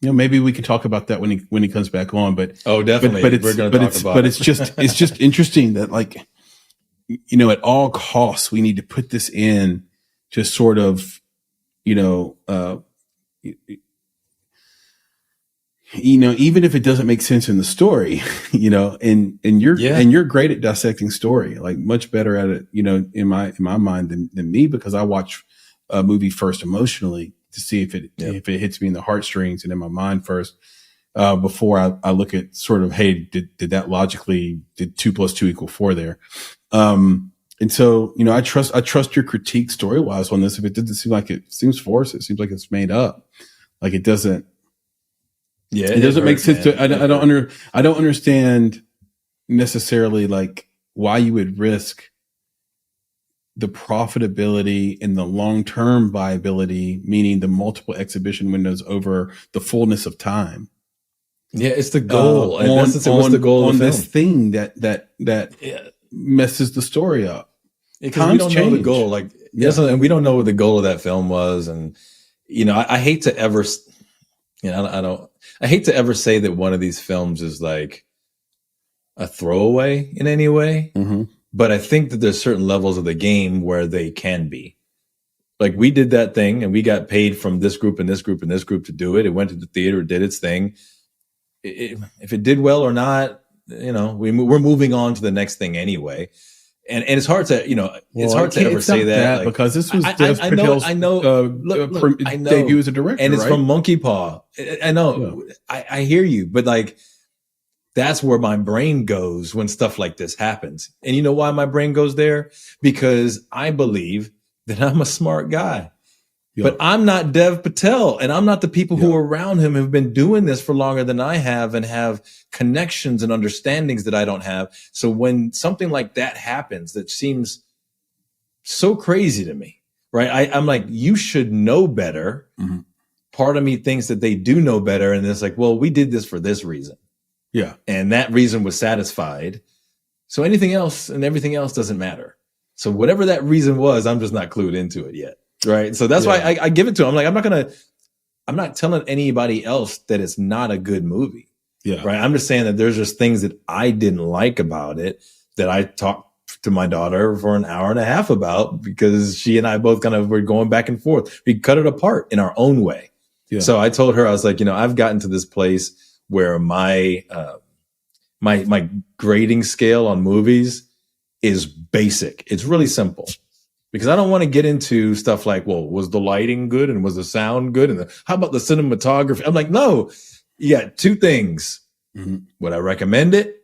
maybe we can talk about that when he comes back on, but definitely. It's just interesting that at all costs, we need to put this in to sort of, even if it doesn't make sense in the story, and you're great at dissecting story, much better at it, in my mind than me, because I watch a movie first emotionally to see if it hits me in the heartstrings and in my mind first, before I look at sort of, hey, did that logically, did 2 + 2 = 4 there? And so, I trust your critique story wise on this. If it doesn't seem like it seems forced, it seems like it's made up. It doesn't. Yeah, it doesn't make sense. I don't understand necessarily why you would risk the profitability and the long-term viability, meaning the multiple exhibition windows over the fullness of time. Yeah, it's the goal. What's the goal of the film? This thing that messes the story up. Because we don't know the goal. And we don't know what the goal of that film was. And I hate to ever, I hate to ever say that one of these films is like a throwaway in any way. Mm-hmm. But I think that there's certain levels of the game where they can be. We did that thing and we got paid from this group and this group and this group to do it. It went to the theater, it did its thing. If it did well or not, we're moving on to the next thing anyway. And it's hard to, it's hard to ever say that because this was Dev Patel's debut as a director, and it's from Monkey Paw. I know, I hear you, but that's where my brain goes when stuff like this happens. And you know why my brain goes there? Because I believe that I'm a smart guy. Yep. But I'm not Dev Patel, and I'm not the people who are around him who've been doing this for longer than I have and have connections and understandings that I don't have. So when something like that happens, that seems so crazy to me, right? I'm like, you should know better. Mm-hmm. Part of me thinks that they do know better. And it's well, we did this for this reason. Yeah. And that reason was satisfied. So anything else and everything else doesn't matter. So whatever that reason was, I'm just not clued into it yet. Right. So that's why I give it to him. I'm not telling anybody else that it's not a good movie. Yeah. Right. I'm just saying that there's just things that I didn't like about it that I talked to my daughter for an hour and a half about, because she and I both kind of were going back and forth. We cut it apart in our own way. Yeah. So I told her, I was like, I've gotten to this place where my grading scale on movies is basic. It's really simple, because I don't want to get into stuff like, well, was the lighting good and was the sound good? And how about the cinematography? I'm like, no, you got 2 things. Would I recommend it?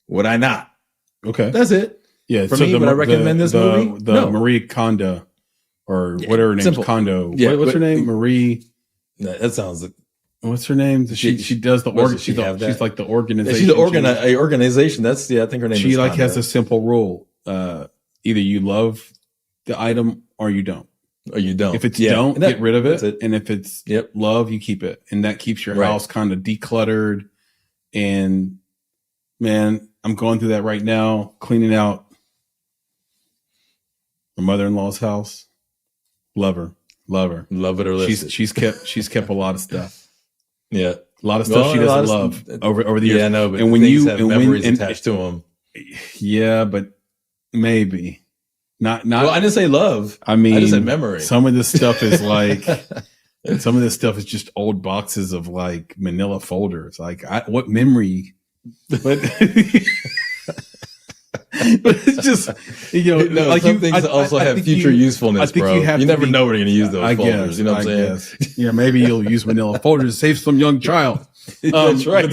Would I not? Okay. That's it. Yeah. For me, would I recommend this movie? The No. Marie Kondo, or whatever her name's simple. Kondo. Yeah, what's her name? Marie. That sounds like. What's her name? She does the organ. She's like the organization. She's the organization. That's I think her name. She is like Kondo. has a simple rule. Either you love the item or you don't. Or you don't. If it's don't, get rid of it. And if it's Yep. love, you keep it. And that keeps your Right. house kind of decluttered. And man, I'm going through that right now, cleaning out my mother-in-law's house. Love her. Love it or list it. She's kept a lot of stuff. Yeah. A lot of stuff she doesn't love over the years. Yeah, I know, but and when things you have and memories when, attached to them. Yeah, but maybe not. Well, I didn't say love. I mean, I just said memory. Some of this stuff is like, some of this stuff is just old boxes of like manila folders. Like, what memory? But, but it's just, no, like some things also have future usefulness, bro. You never know when you're going to use those folders. You know what I'm saying? Yeah, maybe you'll use manila folders to save some young child. That's right.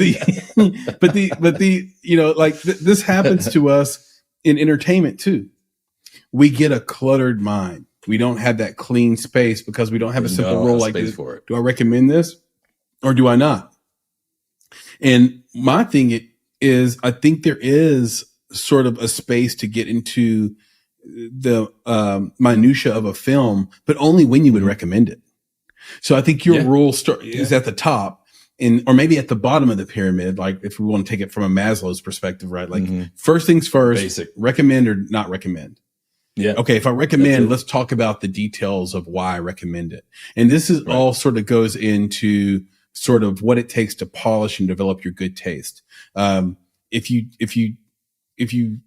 But this happens to us in entertainment too. We get a cluttered mind. We don't have that clean space because we don't have a simple rule like this. Do I recommend this or do I not? And my thing is, I think there is sort of a space to get into the minutia of a film, but only when you would recommend it. So I think your rule is at the top, or maybe at the bottom of the pyramid. Like if we want to take it from a Maslow's perspective, right? Like first things first, basic. Recommend or not recommend. Yeah. Okay. If I recommend, let's talk about the details of why I recommend it. And this is all sort of goes into sort of what it takes to polish and develop your good taste. If you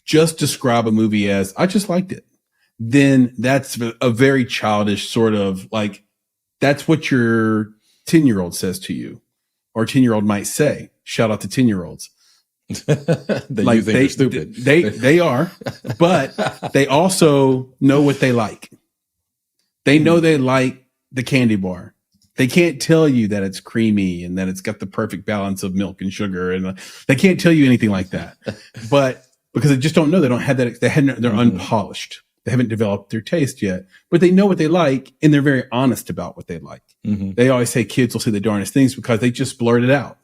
just describe a movie as, I just liked it, then that's a very childish sort of like, that's what your 10-year-old says to you, or 10-year-old might say. Shout out to 10-year-olds. Like you think they're stupid. They are, but they also know what they like. They know they like the candy bar. They can't tell you that it's creamy and that it's got the perfect balance of milk and sugar, and they can't tell you anything like that. But because they just don't know, they don't have that. They're unpolished. They haven't developed their taste yet, but they know what they like, and they're very honest about what they like. They always say kids will say the darndest things because they just blurt it out.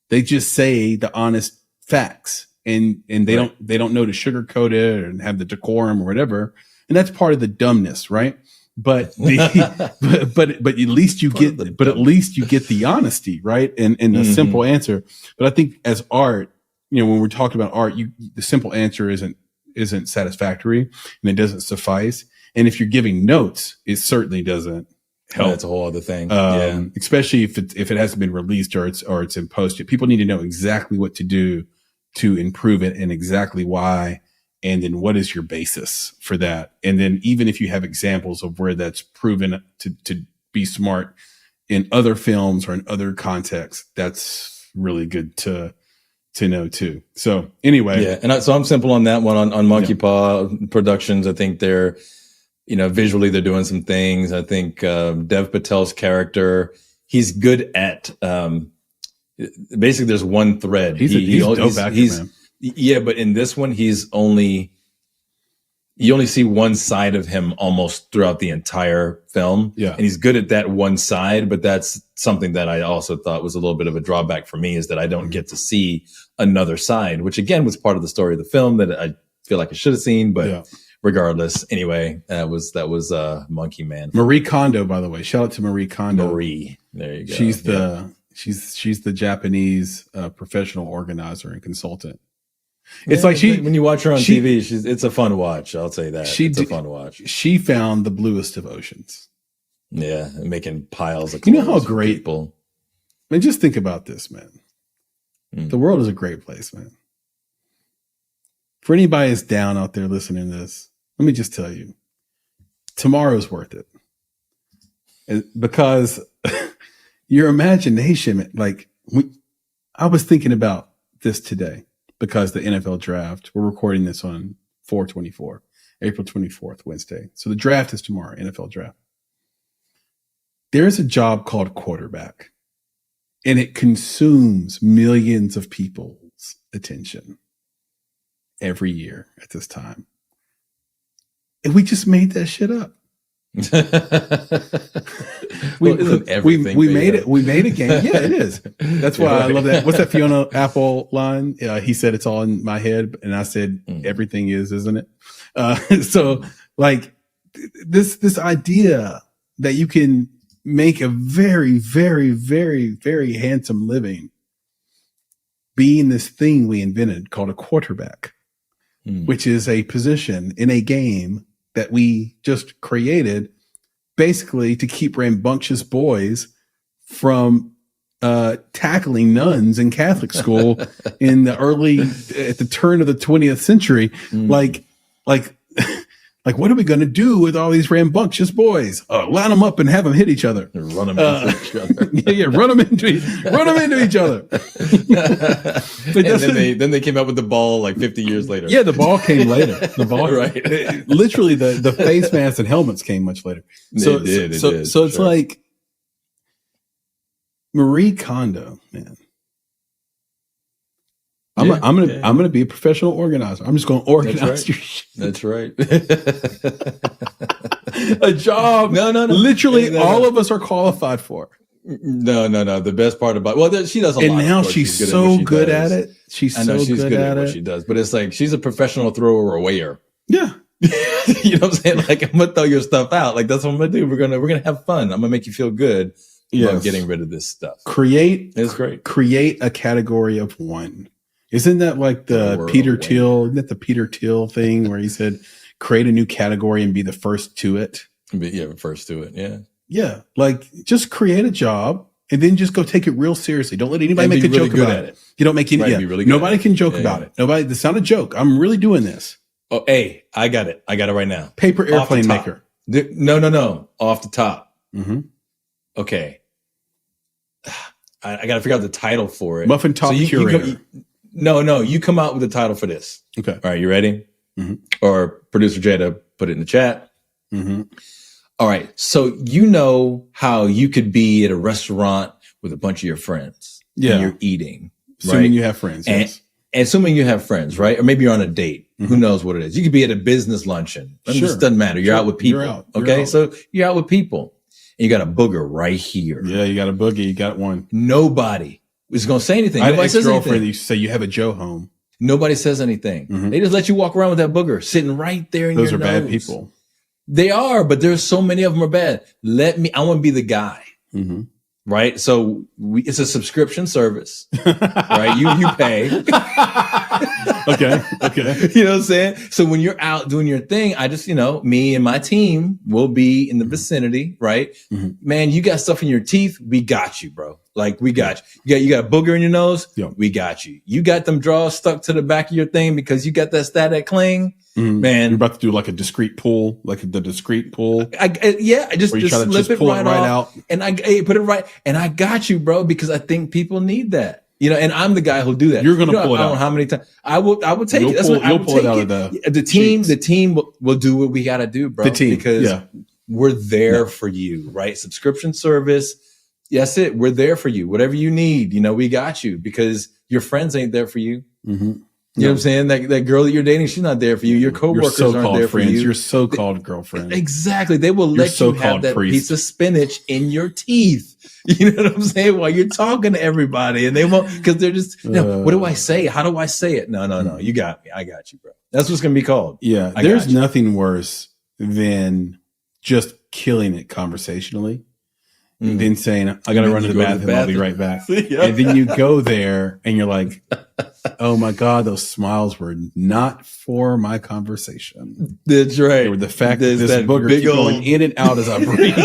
They just say the honest facts, and they don't know to sugarcoat it and have the decorum or whatever. And that's part of the dumbness, right? But but at least you get the honesty, right? And the simple answer. But I think as art, when we're talking about art, the simple answer isn't satisfactory, and it doesn't suffice. And if you're giving notes, it certainly doesn't help. That's a whole other thing. Especially if it hasn't been released or it's in post. People need to know exactly what to do to improve it and exactly why. And then what is your basis for that? And then even if you have examples of where that's proven to be smart in other films or in other contexts, that's really good to know too. So anyway. Yeah. And so I'm simple on that one on Monkey Paw Productions. I think they're, visually they're doing some things. I think Dev Patel's character, he's good at, basically there's one thread. He's a dope actor, man. Yeah, but in this one, you only see one side of him almost throughout the entire film. Yeah. And he's good at that one side, but that's something that I also thought was a little bit of a drawback for me, is that I don't get to see another side, which again was part of the story of the film that I feel like I should have seen, but regardless, anyway, that was Monkey Man. Marie Kondo, by the way. Shout out to Marie Kondo. Marie. There you go. She's the Japanese professional organizer and consultant. It's like when you watch her on TV, it's a fun watch. I'll say that. It's a fun watch. She found the bluest of oceans. Yeah, making piles of clothes. How great people. I mean, just think about this, man. The world is a great place, man. For anybody that's down out there listening to this, let me just tell you, tomorrow's worth it. Because your imagination, I was thinking about this today. Because the NFL draft, we're recording this on 4/24, April 24th, Wednesday. So the draft is tomorrow, NFL draft. There is a job called quarterback. and it consumes millions of people's attention every year at this time. And we just made that shit up. we made it. We made a game. Yeah, it is. That's why I love that. What's that Fiona Apple line? He said it's all in my head, and I said everything is, isn't it? So like this idea that you can make a very, very, very, very handsome living being this thing we invented called a quarterback, which is a position in a game that we just created basically to keep rambunctious boys from tackling nuns in Catholic school in the at the turn of the 20th century. Like, what are we going to do with all these rambunctious boys? Line them up and have them hit each other. Run them into each other. Yeah, run them into each other. And then they came out with the ball like 50 years later. Yeah, the ball came later. The ball, right? Literally, the face masks and helmets came much later. So it did. So it's like Marie Kondo, man. I'm gonna be a professional organizer. I'm just gonna organize your shit. That's right. A job. No. Literally, all of us are qualified for. No. The best part about she does a lot. And now she's so good at it. She's good at what she does. But it's like she's a professional thrower awayer. Yeah. You know what I'm saying? Like, I'm gonna throw your stuff out. Like, that's what I'm gonna do. We're gonna have fun. I'm gonna make you feel good about getting rid of this stuff. It's great. Create a category of one. Isn't that like the Peter Thiel? Isn't that the Peter Thiel thing where he said, create a new category and be the first to it? First to it. Yeah. Yeah. Like, just create a job and then just go take it real seriously. Don't let anybody make a joke about it. You don't make any. Nobody can joke about it. Nobody. It's not a joke. I'm really doing this. Oh, hey, I got it right now. Paper airplane maker. No. Off the top. Mm-hmm. Okay. I got to figure out the title for it. Muffin top curator. No. You come out with the title for this. Okay. All right. You ready? Mm-hmm. Or producer Jada put it in the chat. Mm-hmm. All right. So you know how you could be at a restaurant with a bunch of your friends. Yeah. And you're eating. Assuming you have friends. And assuming you have friends, right? Or maybe you're on a date. Mm-hmm. Who knows what it is? You could be at a business luncheon. It just doesn't matter. You're out with people. You're out. So you're out with people. And you got a booger right here. Yeah, you got a boogie. You got one. Nobody is going to say anything. I had an Nobody says ex-girlfriend anything. that used to say you have a Joe home. Nobody says anything. Mm-hmm. They just let you walk around with that booger sitting right there in your nose. Those are bad people. They are, but there's so many of them are bad. I want to be the guy. Mm-hmm. Right. So it's a subscription service, right? You pay. Okay. You know what I'm saying? So when you're out doing your thing, I just, me and my team will be in the vicinity, right? Mm-hmm. Man, you got stuff in your teeth. We got you, bro. Like, we got you. You got a booger in your nose. Yeah. We got you. You got them draws stuck to the back of your thing because you got that static cling. Mm-hmm. Man, you're about to do like a discreet pull, like the discreet pull. I just slip it right out, and I put it right, and I got you, bro, because I think people need that, and I'm the guy who'll do that. You're gonna pull it out. I don't know how many times I will take it. You'll pull it out of the team. The team will do what we got to do, bro. The team, because we're there for you, right? Subscription service. That's it. We're there for you. Whatever you need, we got you, because your friends ain't there for you. Mm-hmm. You know what I'm saying? That girl that you're dating, she's not there for you. Your coworkers aren't there for you. Your so-called girlfriend. Exactly. They will let you have that piece of spinach in your teeth. You know what I'm saying? While you're talking to everybody, and they won't, because they're just, what do I say? How do I say it? No. You got me. I got you, bro. That's what's going to be called. Yeah. There's nothing worse than just killing it conversationally. And then saying, I got to run to the bathroom. I'll be right back. Yeah. And then you go there and you're like, oh my God, those smiles were not for my conversation. That's right. They were the fact that this booger keeps going in and out as I breathe.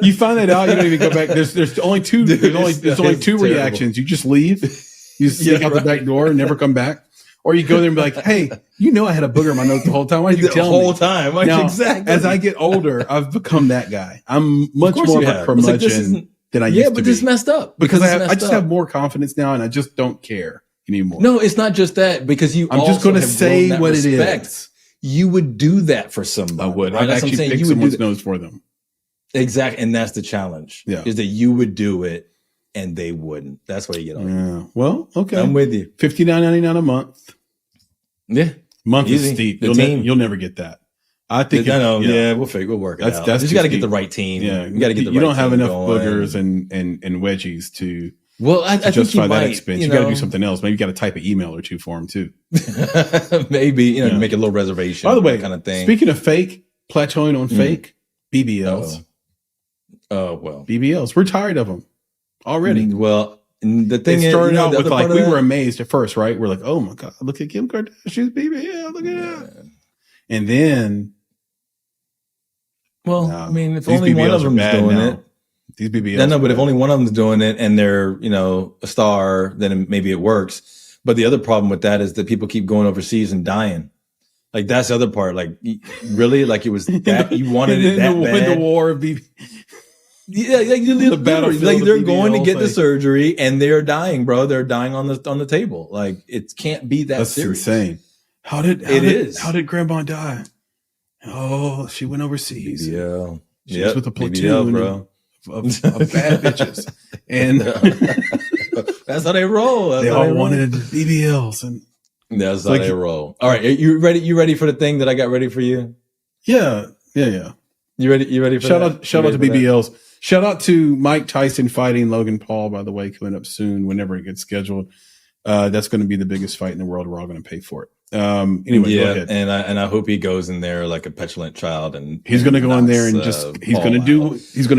You find that out, you don't even go back. There's only two reactions. You just leave. You sneak out the back door and never come back. Or you go there and be like, hey, I had a booger in my nose the whole time. Why did you tell me? The whole time. Now, exactly. As I get older, I've become that guy. I'm much more of a curmudgeon than I used to be. Yeah, but this messed up. Because I just have more confidence now, and I just don't care anymore. No, it's not just that, because I'm just going to say what it is. you would do that for somebody. I would. Right? I'd That's what I'm actually saying. pick You would do someone's that. nose for them. Exactly. And that's the challenge. Yeah. Is that you would do it and they wouldn't. That's why you get all Yeah. Well, okay. I'm with you. $59.99 a month. Yeah. Month Easy. is steep. The You'll, team. You'll never get that. I think. Yeah, we'll work it out. That's You too got to get steep. the right team. Yeah. You got to get the right You don't have team enough going. boogers and wedgies to Well, I think justify you that might, expense. You got to do something else. Maybe you got to type an email or two for them too. Maybe, make a little reservation. By the way, kind of thing. speaking of fake, plateauing on fake, BBLs. Oh, well. BBLs. We're tired of them already. Well, the thing It is, started out with like, we that, were amazed at first, right? We're like, oh my God, look at Kim Kardashian's BBL. Look at that. And then. Well, no, I mean, if these only one BBLs of are them's bad doing now. it. These BBLs. No, but if only one of them's doing it and they're, a star, then maybe it works. But the other problem with that is that people keep going overseas and dying. Like, that's the other part. Like, really? Like, it was that you wanted it that bad? The war of BBL. Yeah, the battlefield like of they're going to BBLs, get the like- surgery and they're dying, bro. They're dying on the table. Like, it can't be that That's serious. insane. How did Grandma die? Oh, she went overseas. BBL. She was with a BBL, platoon bro. of bad bitches, and That's how they roll. they all wanted BBLs. And That's how like- they roll. All right, you ready? You ready for the thing that I got ready for you? yeah. You ready? You ready for Shout that? out to You ready for that? BBLs. Shout out to Mike Tyson fighting Logan Paul, by the way, coming up soon, whenever it gets scheduled. That's going to be the biggest fight in the world. We're all going to pay for it. Anyway, go ahead. and I hope he goes in there like a petulant child, and He's going to go in there and knocks, just he's Paul going to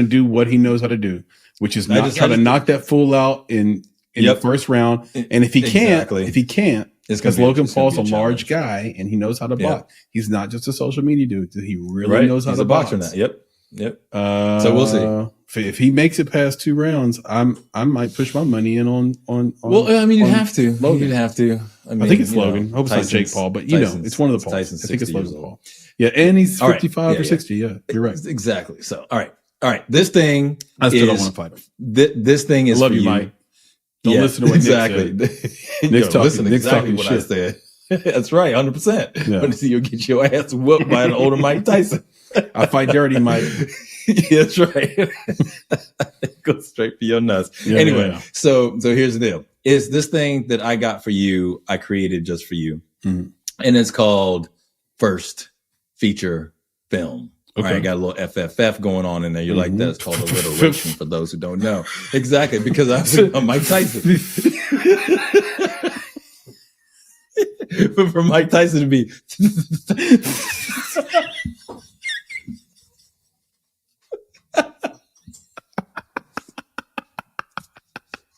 out. do what he knows how to do, which is not try to knock that fool out in the first round. And if he can't, It's because gonna be- Logan it's gonna Paul's be a a large challenge. guy and he knows how to Yeah. box. He's not just a social media dude. He really knows how He's to a boxer box. now. Yep. So we'll see. If he makes it past 2 rounds, I might push my money in on. Well, I mean, you on have to. Logan. You'd have to. I I think it's Logan. I hope it's not Jake Paul, but it's one of the Pauls. Tyson's I think it's 60 years Logan old. Paul. Yeah, and he's All right. 55 Yeah, or 60. Yeah, you're right. Exactly. So, all right. This thing I still don't is- want to fight him. This thing is I love for you, Mike. Don't listen to what exactly. Nick said. Yo, Nick's talking- listen Nick's exactly talking what I shit. said. That's right, 100%. Yeah. But you'll get your ass whooped by an older Mike Tyson. I fight dirty, Mike. Yeah, that's right. Go straight for your nuts. Yeah, anyway, yeah. So here's the deal. Is this thing that I got for you, I created just for you. Mhm. And it's called First Feature Film. Okay. All right, got a little FFF going on in there. You're like, Mhm. that's called alliteration for those who don't know. Exactly, because I'm Mike Tyson. But for Mike Tyson to be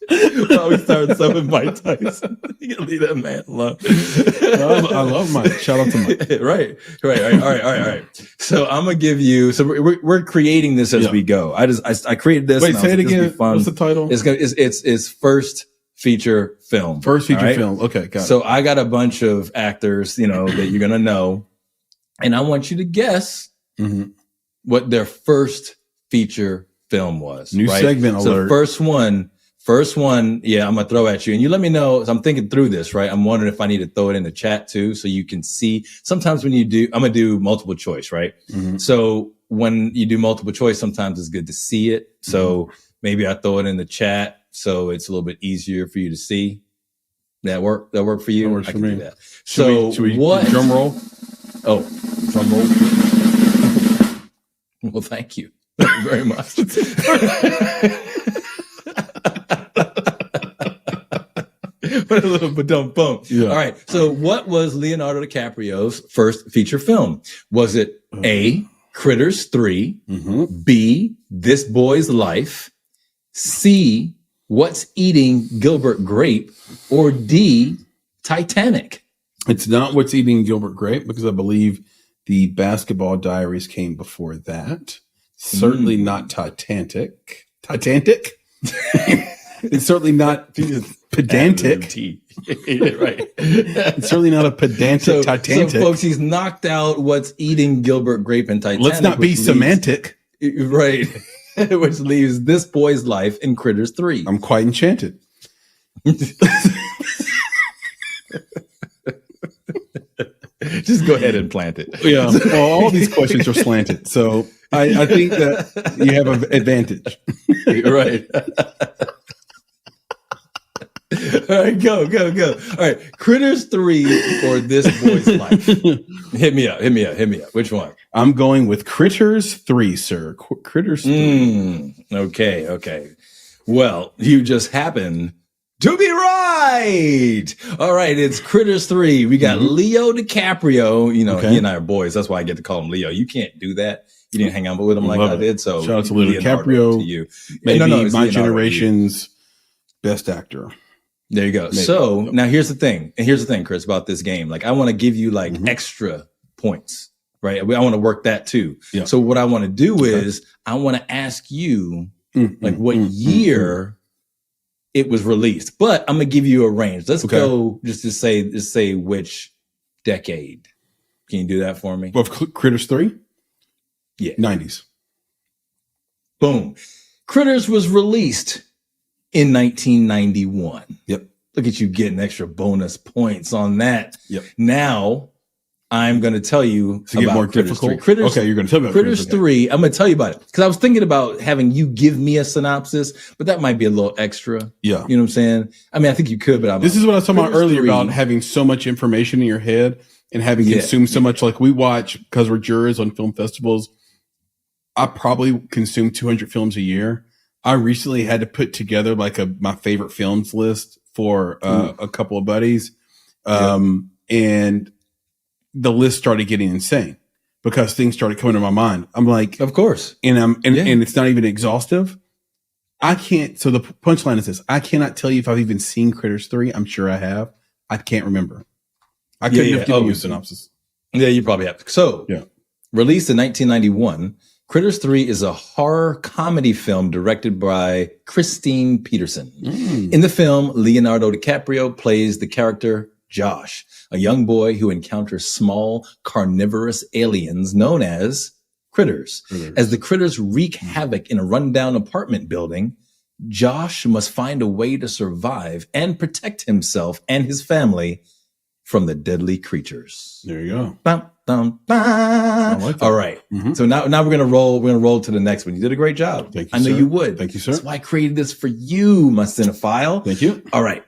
well, we started something with Mike Tyson. You gotta leave that man alone. I love Mike. Shout out to Mike. Right. All right. So I'm gonna give you. So we're creating this as Yeah. we go. I created this. Wait, and I say was it like, this will again. be fun. What's the title? It's first feature film. First feature All right? film. Okay, got it. So I got a bunch of actors, that you're gonna know, and I want you to guess Mhm. what their first feature film was. New right? segment So alert. first one, yeah, I'm gonna throw at you, and you let me know. So I'm thinking through this, right? I'm wondering if I need to throw it in the chat too, so you can see. Sometimes when you do, I'm gonna do multiple choice, right? Mhm. So when you do multiple choice, sometimes it's good to see it. So maybe I throw it in the chat, so it's a little bit easier for you to see. That work for you? That works I for can me. do that. So Should we what? drum roll? Oh, drum roll. Well, thank you very much. What a little ba-dum-bum. Yeah. All right. So what was Leonardo DiCaprio's first feature film? Was it A, Critters 3, Mhm. B, This Boy's Life, C, What's Eating Gilbert Grape, or D, Titanic? It's not What's Eating Gilbert Grape, because I believe the Basketball Diaries came before that. Certainly not Titanic. Titanic? It's certainly not pedantic. Right. It's certainly not a pedantic Titanic. So, folks, he's knocked out What's Eating Gilbert Grape and Titanic. Let's not be which leaves- semantic. Right. Which leaves This Boy's Life in Critters 3. I'm quite enchanted. Just go ahead and plant it. Yeah. Well, all these questions are slanted. So I think that you have an advantage. Right. All right, go. All right. Critters 3 or This Boy's Life. Hit me up. Which one? I'm going with Critters 3, sir. Critters 3. Okay. Well, you just happen to be right. All right, it's Critters 3. We got Leo DiCaprio. You know, he and I are boys. That's why I get to call him Leo. You can't do that. You didn't hang out with him like I did. So shout out to Leo DiCaprio. To you. Maybe my generation's best actor. There you go. Maybe. So now here's the thing. And here's the thing, Chris, about this game. Like, I want to give you like extra points, right? I want to work that too. Yeah. So what I want to do is I want to ask you like what year it was released, but I'm going to give you a range. Let's go just to say which decade. Can you do that for me? Well, Critters 3? Yeah. 90s. Boom. Critters was released in 1991. Yep. Look at you getting extra bonus points on that. Yep. Now I'm going to tell you to get more Critters difficult. 3. Critters, okay, you're going to tell me about Critters 3. I'm going to tell you about it because I was thinking about having you give me a synopsis, but that might be a little extra. Yeah. You know what I'm saying? I mean, I think you could, but this is what I was talking about earlier 3, about having so much information in your head and having consumed so much. Like we watch, because we're jurors on film festivals, I probably consume 200 films a year. I recently had to put together like my favorite films list for a couple of buddies. And the list started getting insane because things started coming to my mind. I'm like, of course. And it's not even exhaustive. I can't. So the punchline is this. I cannot tell you if I've even seen Critters 3. I'm sure I have. I can't remember. I couldn't have given you a synopsis. Yeah, you probably have. So released in 1991, Critters 3 is a horror comedy film directed by Christine Peterson. In the film, Leonardo DiCaprio plays the character Josh, a young boy who encounters small carnivorous aliens known as critters. As the critters wreak havoc in a rundown apartment building, Josh must find a way to survive and protect himself and his family from the deadly creatures. There you go. Bum, bum, bum. I like that. All right. So now we're gonna roll. We're gonna roll to the next one. You did a great job. Thank you. I know you would. Thank you, sir. That's why I created this for you, my cinephile. Thank you. All right.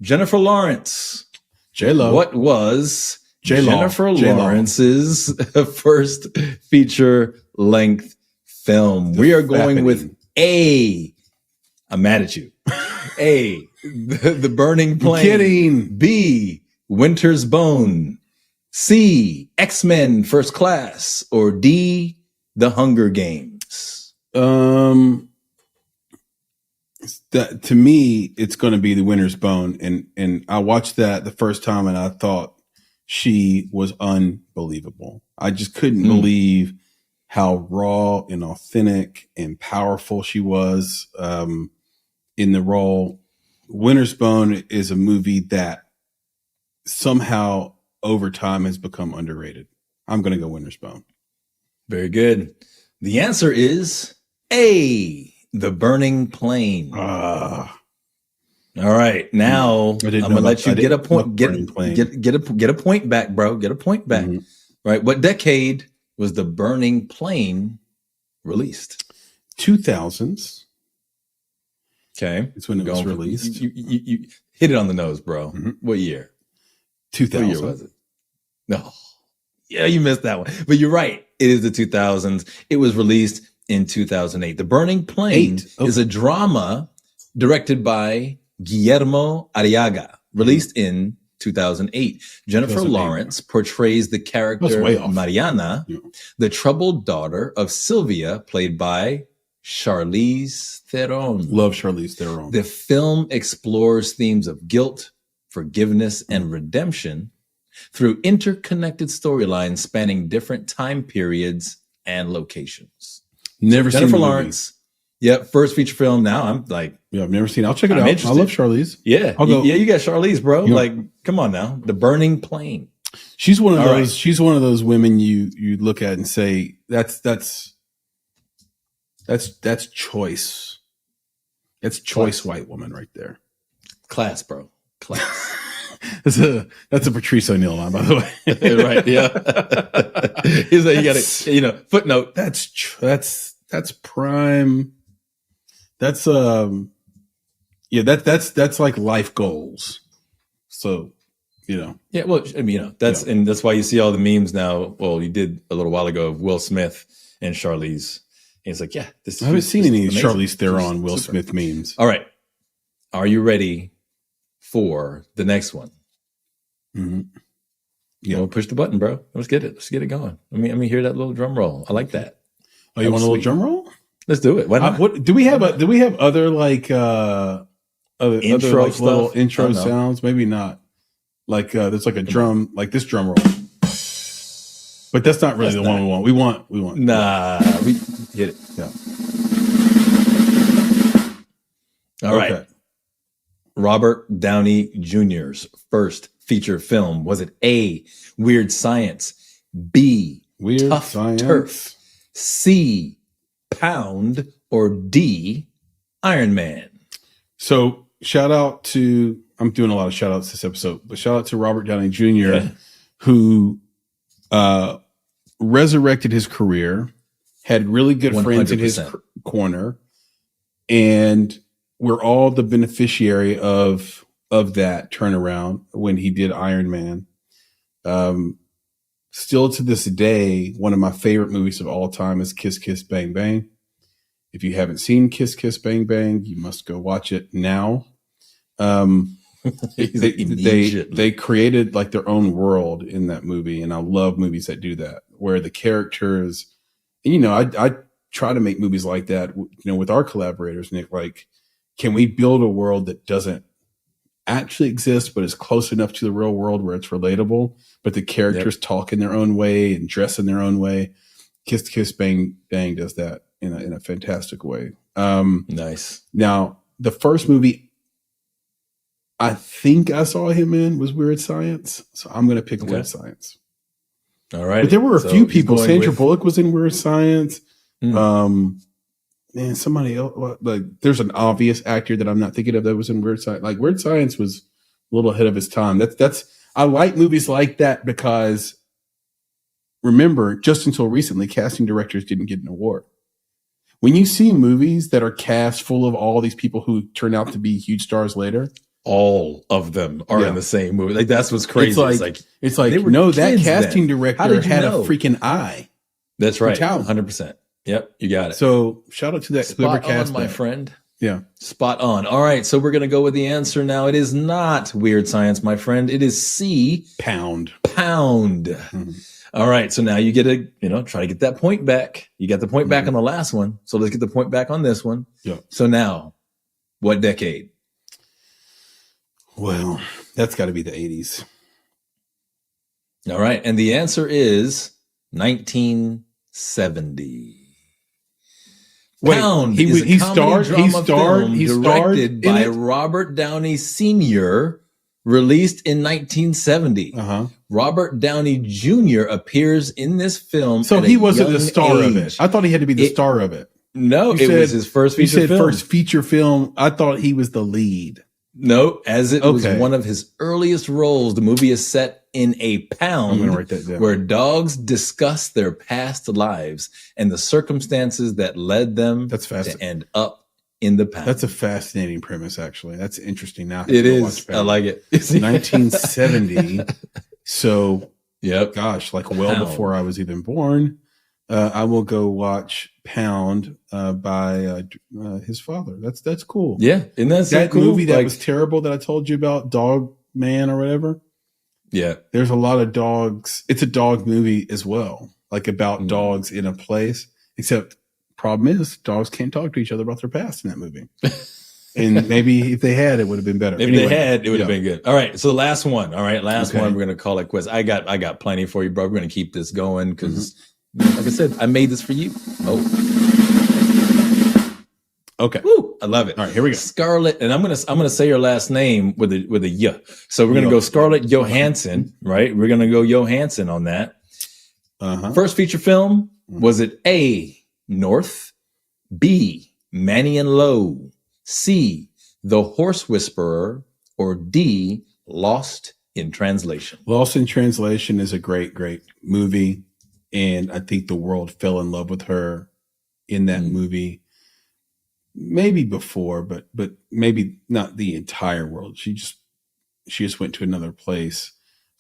Jennifer Lawrence. J-Lo. What was J-Lo. Jennifer Lawrence's first feature length film? We are going with A. I'm mad at you. A. The Burning Plane. Kidding. B. Winter's Bone. C. X-Men First Class. Or D. The Hunger Games. To me, it's going to be The Winter's Bone, and I watched that the first time, and I thought she was unbelievable. I just couldn't believe how raw and authentic and powerful she was in the role. Winter's Bone is a movie that somehow over time has become underrated. I'm going to go Winter's Bone. Very good. The answer is A. The Burning Plane. Ah. All right. Now I'm gonna let you get a point. Get a point back, bro. Get a point back. Right. What decade was The Burning Plane released? 2000s. Okay. It's when it was released. You hit it on the nose, bro. What year? 2000. What year was it? No. Yeah, you missed that one. But you're right. It is the 2000s. It was released in 2008. The Burning Plane is a drama directed by Guillermo Arriaga, released in 2008. Jennifer Lawrence portrays the character Mariana, the troubled daughter of Sylvia, played by Charlize Theron. Love Charlize Theron. The film explores themes of guilt, forgiveness, and redemption through interconnected storylines spanning different time periods and locations. Never seen Jennifer Lawrence. Yeah, first feature film. Now I'm like, I've never seen it. I'll check it out. I love Charlize. Yeah, you got Charlize, bro. Like, come on now, The Burning Plane. She's one of those. Right. She's one of those women you look at and say that's choice. That's choice white woman right there. Class, bro. Class. That's a Patrice O'Neill line, by the way. Right? Yeah. He's like, you got to, footnote. That's prime. That's that's like life goals. So, Yeah. Well, I mean, and that's why you see all the memes now. Well, you did a little while ago of Will Smith and Charlize. And it's like, yeah, I haven't seen any Charlize Theron, Will Smith memes. All right. Are you ready for the next one? Mm-hmm. Yeah. Well, push the button, bro. Let's get it. Let's get it going. Let me hear that little drum roll. I like that. Oh, you want a little drum roll? Let's do it. Why not? What do we have? Do we have other like other like little intro sounds? Maybe not. Like there's like a drum, like this drum roll. But that's not really the one we want. We want. Nah, we hit it. Yeah. All right. Robert Downey Jr.'s first feature film. Was it A, Weird Science, B, Weird Tough Science, Turf, C, Pound, or D, Iron Man? So shout out to, I'm doing a lot of shout outs this episode, but shout out to Robert Downey Jr., who resurrected his career, had really good 100%. Friends in his corner, and we're all the beneficiary of that turnaround when he did Iron Man. Still to this day, one of my favorite movies of all time is Kiss Kiss Bang Bang. If you haven't seen Kiss Kiss Bang Bang, you must go watch it now. They created like their own world in that movie, and I love movies that do that, where the characters, and I try to make movies like that, with our collaborators, Nick. Like, can we build a world that doesn't actually exist, but is close enough to the real world where it's relatable, but the characters talk in their own way and dress in their own way? Kiss Kiss Bang Bang does that in a fantastic way. Nice. Now, the first movie I think I saw him in was Weird Science, so I'm going to pick Weird Science. All right. But there were a few people. Sandra Bullock was in Weird Science. Man, somebody else. Like, there's an obvious actor that I'm not thinking of that was in Weird Science. Like, Weird Science was a little ahead of his time. I like movies like that because, remember, just until recently, casting directors didn't get an award. When you see movies that are cast full of all these people who turn out to be huge stars later, all of them are in the same movie. Like, that's what's crazy. It's like no, that casting director had a freaking eye. That's right. 100%. Yep, you got it. So shout out to that clever cast, my friend. Yeah, spot on. All right, so we're gonna go with the answer now. It is not Weird Science, my friend. It is C, Pound. Mm-hmm. All right, so now you get to try to get that point back. You got the point back on the last one, so let's get the point back on this one. Yeah. So now, what decade? Well, that's got to be the 80s. All right, and the answer is 1970. Pound. He starred directed by Robert Downey Sr., released in 1970. Robert Downey Jr. appears in this film. So he wasn't the star of it. I thought he had to be the star of it. No, it was his first feature film. First feature film. I thought he was the lead. No, as it was one of his earliest roles. The movie is set in a pound. I'm gonna write that down. Where dogs discuss their past lives and the circumstances that led them to end up in the pound. That's a fascinating premise, actually. That's interesting. Now it is. I like it. It's 1970. So, yep. Gosh, like before I was even born. I will go watch Pound by his father. That's cool. Yeah, isn't that so cool? Movie that was terrible that I told you about, Dog Man or whatever. Yeah, there's a lot of dogs. It's a dog movie as well, like about dogs in a place. Except problem is dogs can't talk to each other about their past in that movie. And maybe if they had, it would have been better. If they had, it would have been good. All right, so the last one. All right, last one. We're gonna call it quits. I got plenty for you, bro. We're gonna keep this going because. Like I said, I made this for you. Oh, okay. Woo, I love it. All right, here we go. Scarlett, and I'm gonna say your last name with a y. So we're gonna go Scarlett Johansson, right? We're gonna go Johansson on that. First feature film, was it A, North, B, Manny and Lowe, C, The Horse Whisperer, or D, Lost in Translation. Lost in Translation is a great, great movie. And I think the world fell in love with her in that movie. Maybe before, but maybe not the entire world. She just went to another place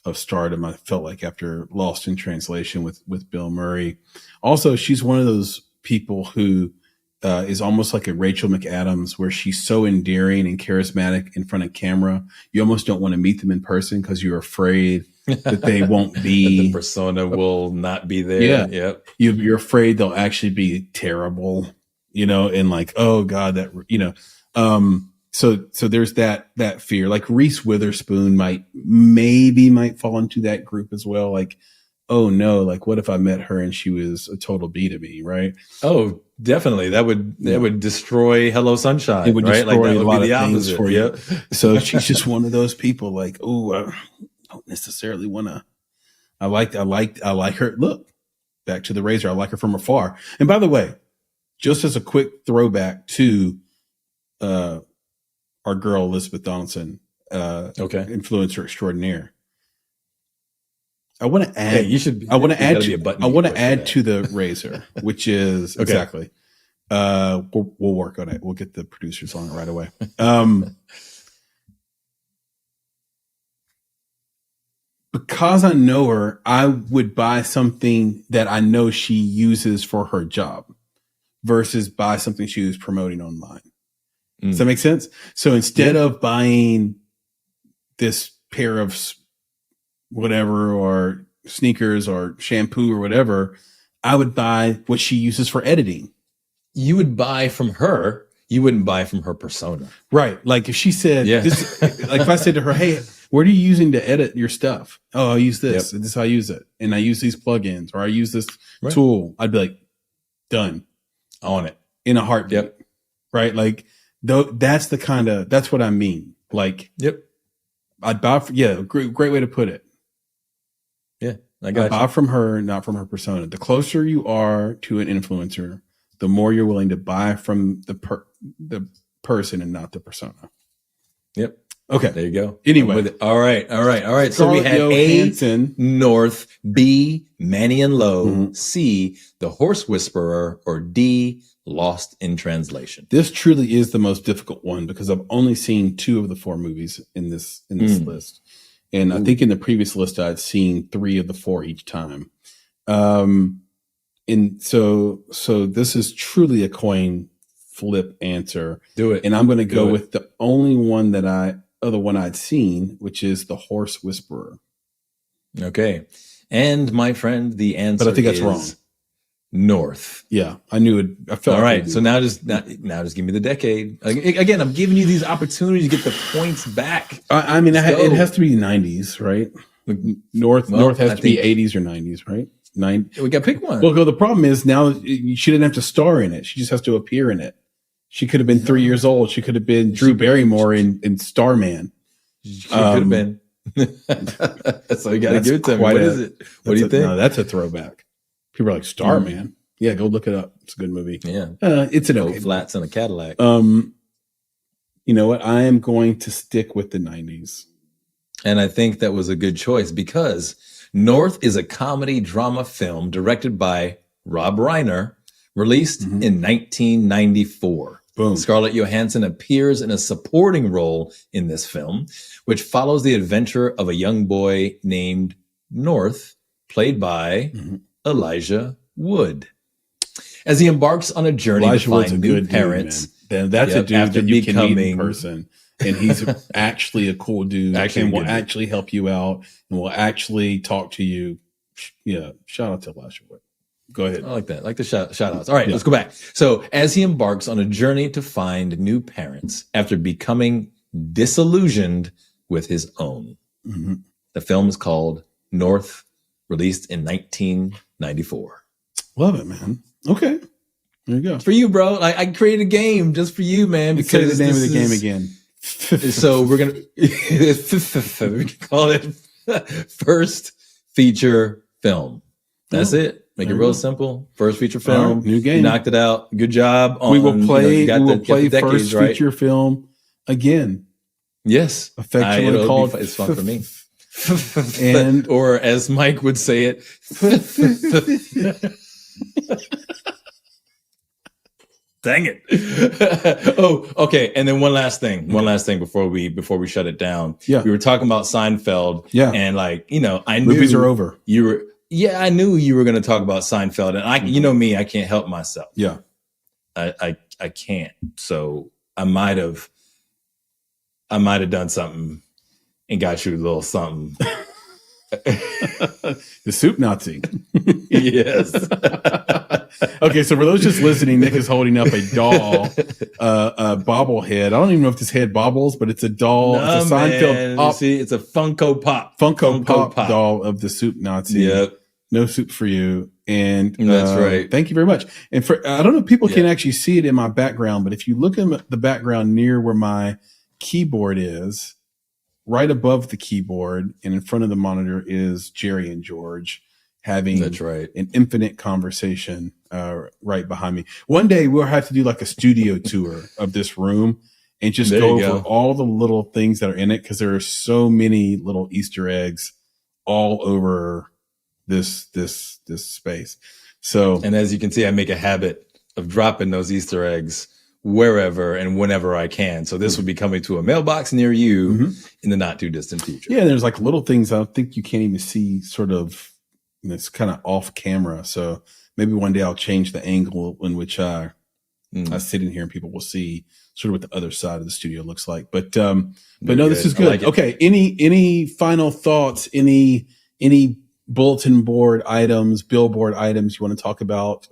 of stardom, I felt like, after Lost in Translation with Bill Murray. Also, she's one of those people who is almost like a Rachel McAdams, where she's so endearing and charismatic in front of camera. You almost don't want to meet them in person because you're afraid that they won't be. The persona will not be there. Yeah. Yep. You're afraid they'll actually be terrible, and like, oh God, that, so there's that fear. Like Reese Witherspoon might fall into that group as well. Like, oh no, like what if I met her and she was a total B to me, right? Oh, definitely. That would destroy Hello Sunshine. It would right? destroy Like that a would lot be the of things opposite for you. Yep. So she's just one of those people. Like, oh, I don't necessarily want to. I like her. Look, back to the razor. I like her from afar. And by the way, just as a quick throwback to our girl Elizabeth Donaldson, influencer extraordinaire. I want to add. I want to add to the razor, which is exactly. We'll work on it. We'll get the producers on it right away. Because I know her, I would buy something that I know she uses for her job versus buy something she was promoting online. Does that make sense? So instead of buying this pair of whatever or sneakers or shampoo or whatever, I would buy what she uses for editing. You would buy from her. You wouldn't buy from her persona. Right. Like if she said, like if I said to her, hey, what are you using to edit your stuff? Oh, I use this. This is how I use it. And I use these plugins or I use this tool. I'd be like, done. On it. In a heartbeat. Yep. Right. Like that's what I mean. Like, I'd buy, great way to put it. Yeah. I got you. Buy from her, not from her persona. The closer you are to an influencer, the more you're willing to buy from the person and not the persona. Yep. Okay. There you go. Anyway. All right. So we had Johansson. A, North, B, Manny and Lowe, C, The Horse Whisperer, or D, Lost in Translation. This truly is the most difficult one because I've only seen 2 of the 4 movies in this list. And I think in the previous list, I'd seen 3 of the 4 each time. And so this is truly a coin flip answer. Do it. And I'm going to go with the only one other one I'd seen, which is The Horse Whisperer. Okay. And my friend, the answer but I think that's wrong. North. Yeah, I knew it. I felt all right. So now just give me the decade. Again, I'm giving you these opportunities to get the points back. I mean, it has to be 90s, right? North has to be 80s or 90s, right? We got to pick one. Well, the problem is now she didn't have to star in it. She just has to appear in it. She could have been 3 years old. She could have been Drew Barrymore in Starman. She could have been. So you got to give it to me. What is it? What do you think? No, that's a throwback. People are like, Starman. Yeah, go look it up. It's a good movie. Yeah. It's an okay flats in a Cadillac. You know what? I am going to stick with the 90s. And I think that was a good choice because North is a comedy drama film directed by Rob Reiner, released in 1994. Boom. Scarlett Johansson appears in a supporting role in this film, which follows the adventure of a young boy named North, played by Elijah Wood. As he embarks on a journey to find new parents. Then that's a dude that you can meet in person. And he's actually a cool dude and will actually help you out and will actually talk to you. Yeah. Shout out to Elijah Wood. Go ahead. I like that. I like the shout outs. All right, let's go back. So as he embarks on a journey to find new parents after becoming disillusioned with his own. The film is called North, released in 1994. Love it, man. Okay. There you go. It's for you, bro. I created a game just for you, man. Because the name of the game again. So we're going to call it First Feature Film. That's it. Make it real simple. First feature film. New game. You knocked it out. Good job. We will play first feature film again. Yes. Affectionately called. It's fun for me. And or as Mike would say it, dang it. Oh, okay. And then one last thing before we shut it down. Yeah. We were talking about Seinfeld. Yeah. And like, you know, I knew movies are over. I knew you were going to talk about Seinfeld, and you know me, I can't help myself. Yeah. I can't. So I might have done something and got you a little something. The soup Nazi. Yes. Okay, so for those just listening, Nick is holding up a doll, a bobblehead. I don't even know if this head bobbles, but it's a doll. No, it's a Seinfeld pop. See, it's a Funko Pop doll of the soup Nazi. Yep. No soup for you. And that's right. Thank you very much. And for I don't know if people can actually see it in my background, but if you look in the background near where my keyboard is, right above the keyboard and in front of the monitor is Jerry and George having an infinite conversation right behind me. One day we'll have to do like a studio tour of this room and just go over all the little things that are in it, because there are so many little Easter eggs all over this space. So, and as you can see, I make a habit of dropping those Easter eggs wherever and whenever I can. So this will be coming to a mailbox near you in the not too distant future. Yeah, there's like little things I think you can't even see, sort of, it's kind of off camera. So maybe one day I'll change the angle in which I sit in here and people will see sort of what the other side of the studio looks like. But no, this is good. Like okay. Any final thoughts? Any bulletin board items, billboard items you want to talk about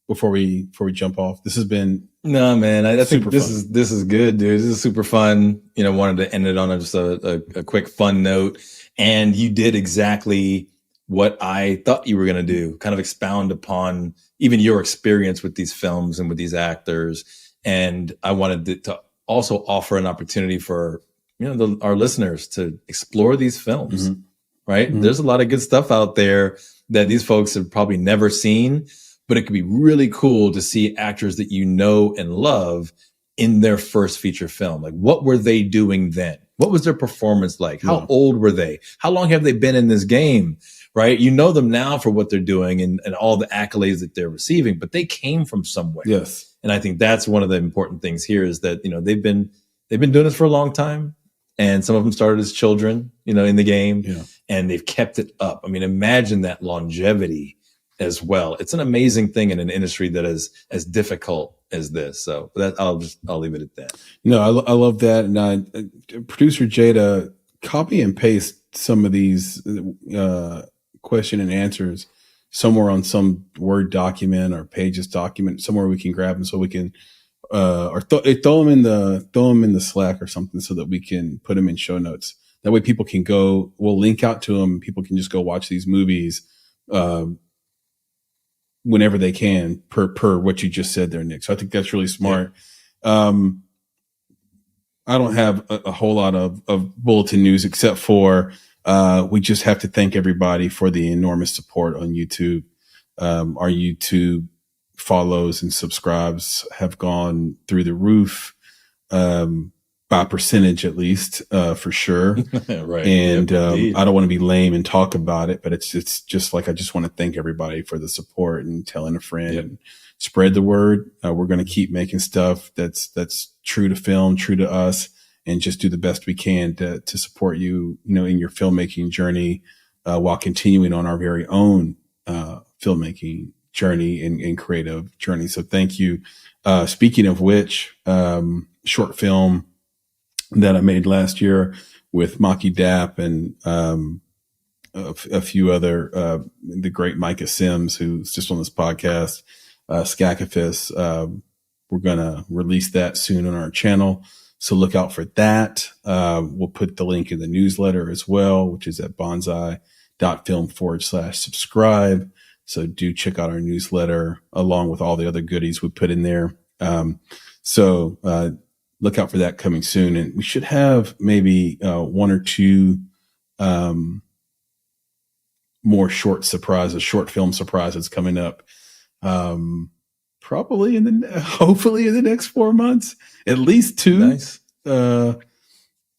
before we jump off? This has been no, man. I think this is good, dude. This is super fun. You know, wanted to end it on just a quick fun note, and you did exactly what I thought you were going to do. Kind of expound upon even your experience with these films and with these actors. And I wanted to also offer an opportunity for our listeners to explore these films. Right? There's a lot of good stuff out there that these folks have probably never seen, but it could be really cool to see actors that you know and love in their first feature film. Like, what were they doing then? What was their performance like? How old were they? How long have they been in this game? Right? You know them now for what they're doing and all the accolades that they're receiving, but they came from somewhere. Yes. And I think that's one of the important things here is that, they've been doing this for a long time. And some of them started as children, in the game, and they've kept it up. I mean, imagine that longevity as well. It's an amazing thing in an industry that is as difficult as this. So I'll leave it at that. No, I love that. And producer Jada, copy and paste some of these question and answers somewhere on some Word document or Pages document, somewhere we can grab them so we can. Or throw them in the Slack or something so that we can put them in show notes. That way people can go, we'll link out to them. People can just go watch these movies, whenever they can per what you just said there, Nick. So I think that's really smart. Yeah. I don't have a whole lot of bulletin news except for, we just have to thank everybody for the enormous support on YouTube. Our YouTube follows and subscribes have gone through the roof, by percentage at least, for sure. Right. And I don't want to be lame and talk about it, but it's just like I just want to thank everybody for the support and telling a friend and spread the word. We're going to keep making stuff that's true to film, true to us, and just do the best we can to support you, in your filmmaking journey, while continuing on our very own filmmaking journey and creative journey. So thank you. Speaking of which, short film that I made last year with Maki Dapp and a few other, the great Micah Sims, who's just on this podcast, Skakifis. We're going to release that soon on our channel. So look out for that. We'll put the link in the newsletter as well, which is at bonsai.film/subscribe. So do check out our newsletter along with all the other goodies we put in there. So look out for that coming soon. And we should have maybe one or two more short film surprises coming up. Probably hopefully in the next 4 months, at least two. Nice.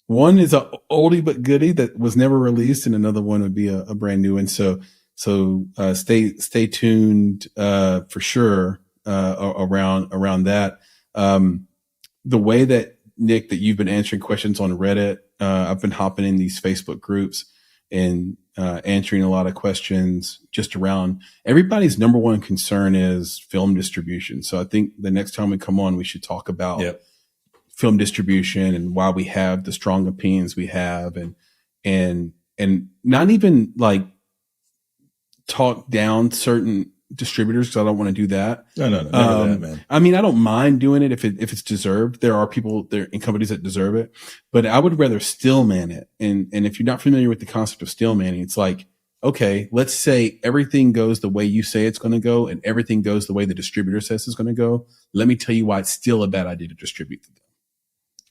One is a oldie but goodie that was never released, and another one would be a brand new one. So stay tuned for sure around that. The way that, Nick, that you've been answering questions on Reddit, I've been hopping in these Facebook groups and answering a lot of questions just around everybody's number one concern is film distribution. So I think the next time we come on, we should talk about film distribution and why we have the strong opinions we have, and not even like talk down certain distributors, because I don't want to do that. No, never that, man. I mean, I don't mind doing it if it's deserved. There are people there in companies that deserve it, but I would rather stillman it. And if you're not familiar with the concept of stillmanning, it's like, okay, let's say everything goes the way you say it's going to go, and everything goes the way the distributor says it's going to go. Let me tell you why it's still a bad idea to distribute to them.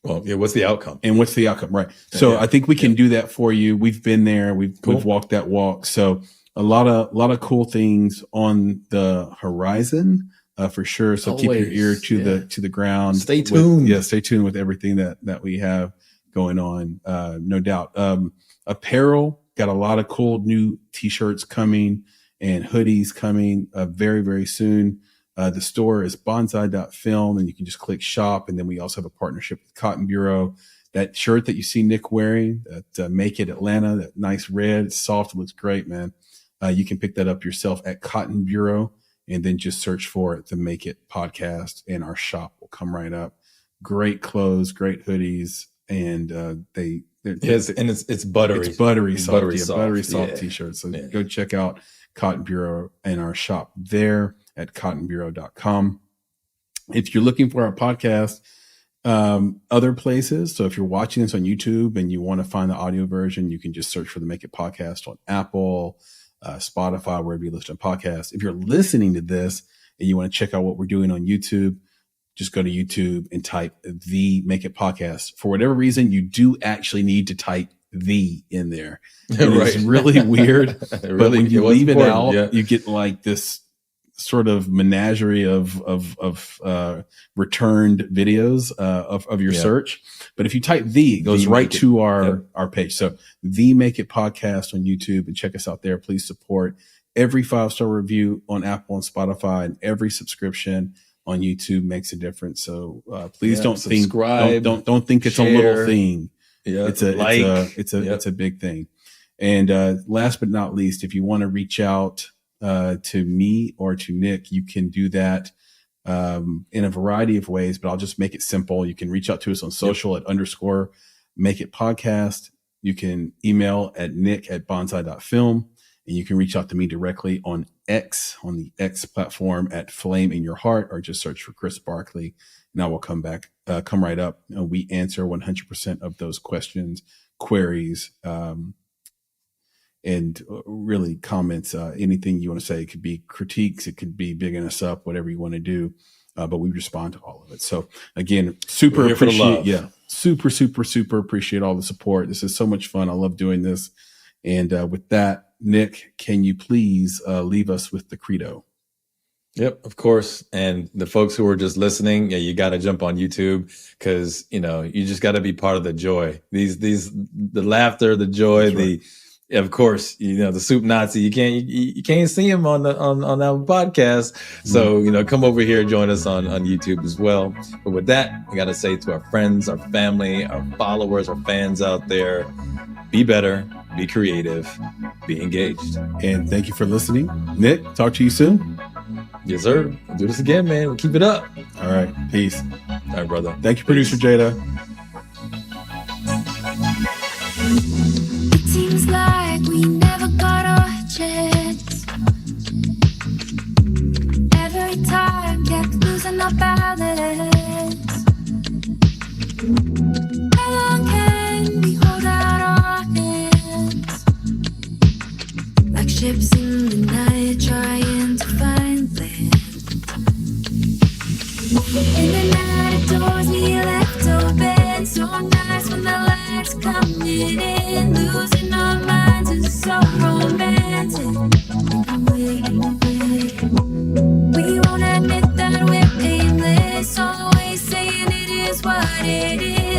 Well, yeah. What's the outcome? And what's the outcome, right? So I think we can do that for you. We've been there. We've walked that walk. So a lot of cool things on the horizon for sure. So keep your ear to the ground. Stay tuned. Stay tuned with everything that we have going on. No doubt. Apparel, got a lot of cool new t-shirts coming and hoodies coming very, very soon. The store is bonsai.film, and you can just click shop. And then we also have a partnership with Cotton Bureau. That shirt that you see Nick wearing, that Make It Atlanta, that nice red, it's soft, it looks great, man. You can pick that up yourself at Cotton Bureau, and then just search for the Make It podcast, and our shop will come right up. Great clothes, great hoodies, and it's buttery. It's buttery soft. Buttery soft t-shirts. So go check out Cotton Bureau and our shop there at cottonbureau.com. If you're looking for our podcast, other places. So if you're watching this on YouTube and you want to find the audio version, you can just search for the Make It podcast on Apple, Spotify, wherever you listen to podcasts. If you're listening to this and you want to check out what we're doing on YouTube, just go to YouTube and type the Make It podcast. For whatever reason, you do actually need to type the in there. It's really weird, but when you leave it out, you get like this sort of menagerie of returned videos of your search. But if you type it goes right to our page. So the Make It podcast on YouTube, and check us out there. Please support every 5-star review on Apple and Spotify, and every subscription on YouTube makes a difference. So please don't subscribe, don't think it's share, a little thing. Yeah, it's a big thing. And last but not least, if you want to reach out to me or to Nick, you can do that in a variety of ways, but I'll just make it simple. You can reach out to us on social at _ Make It podcast. You can email at nick@bonsai.film, and you can reach out to me directly on X, on the X platform at Flame in Your Heart, or just search for Chris Barkley, and I will come right up. We answer 100% of those questions, queries, and really comments, anything you want to say. It could be critiques, it could be bigging us up, whatever you want to do. But we respond to all of it. So again, super appreciate all the support. This is so much fun. I love doing this. And with that, Nick, can you please leave us with the credo? Yep, of course. And the folks who are just listening, you got to jump on YouTube, because you just got to be part of the joy. The laughter, the joy, of course, the soup Nazi. You can't see him on our podcast. So come over here, join us on YouTube as well. But with that, I got to say to our friends, our family, our followers, our fans out there, be better, be creative, be engaged. And thank you for listening. Nick, talk to you soon. Yes, sir. We'll do this again, man. We'll keep it up. All right. Peace. All right, brother. Thank you, producer Jada. Seems like we never got a chance. Every time kept losing our balance. How long can we hold out our hands? Like ships in the night trying to find land. In the night, doors we left open. So nice when the lights coming in. Losing our minds is so romantic. We won't admit that we're aimless. Always saying it is what it is.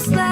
just like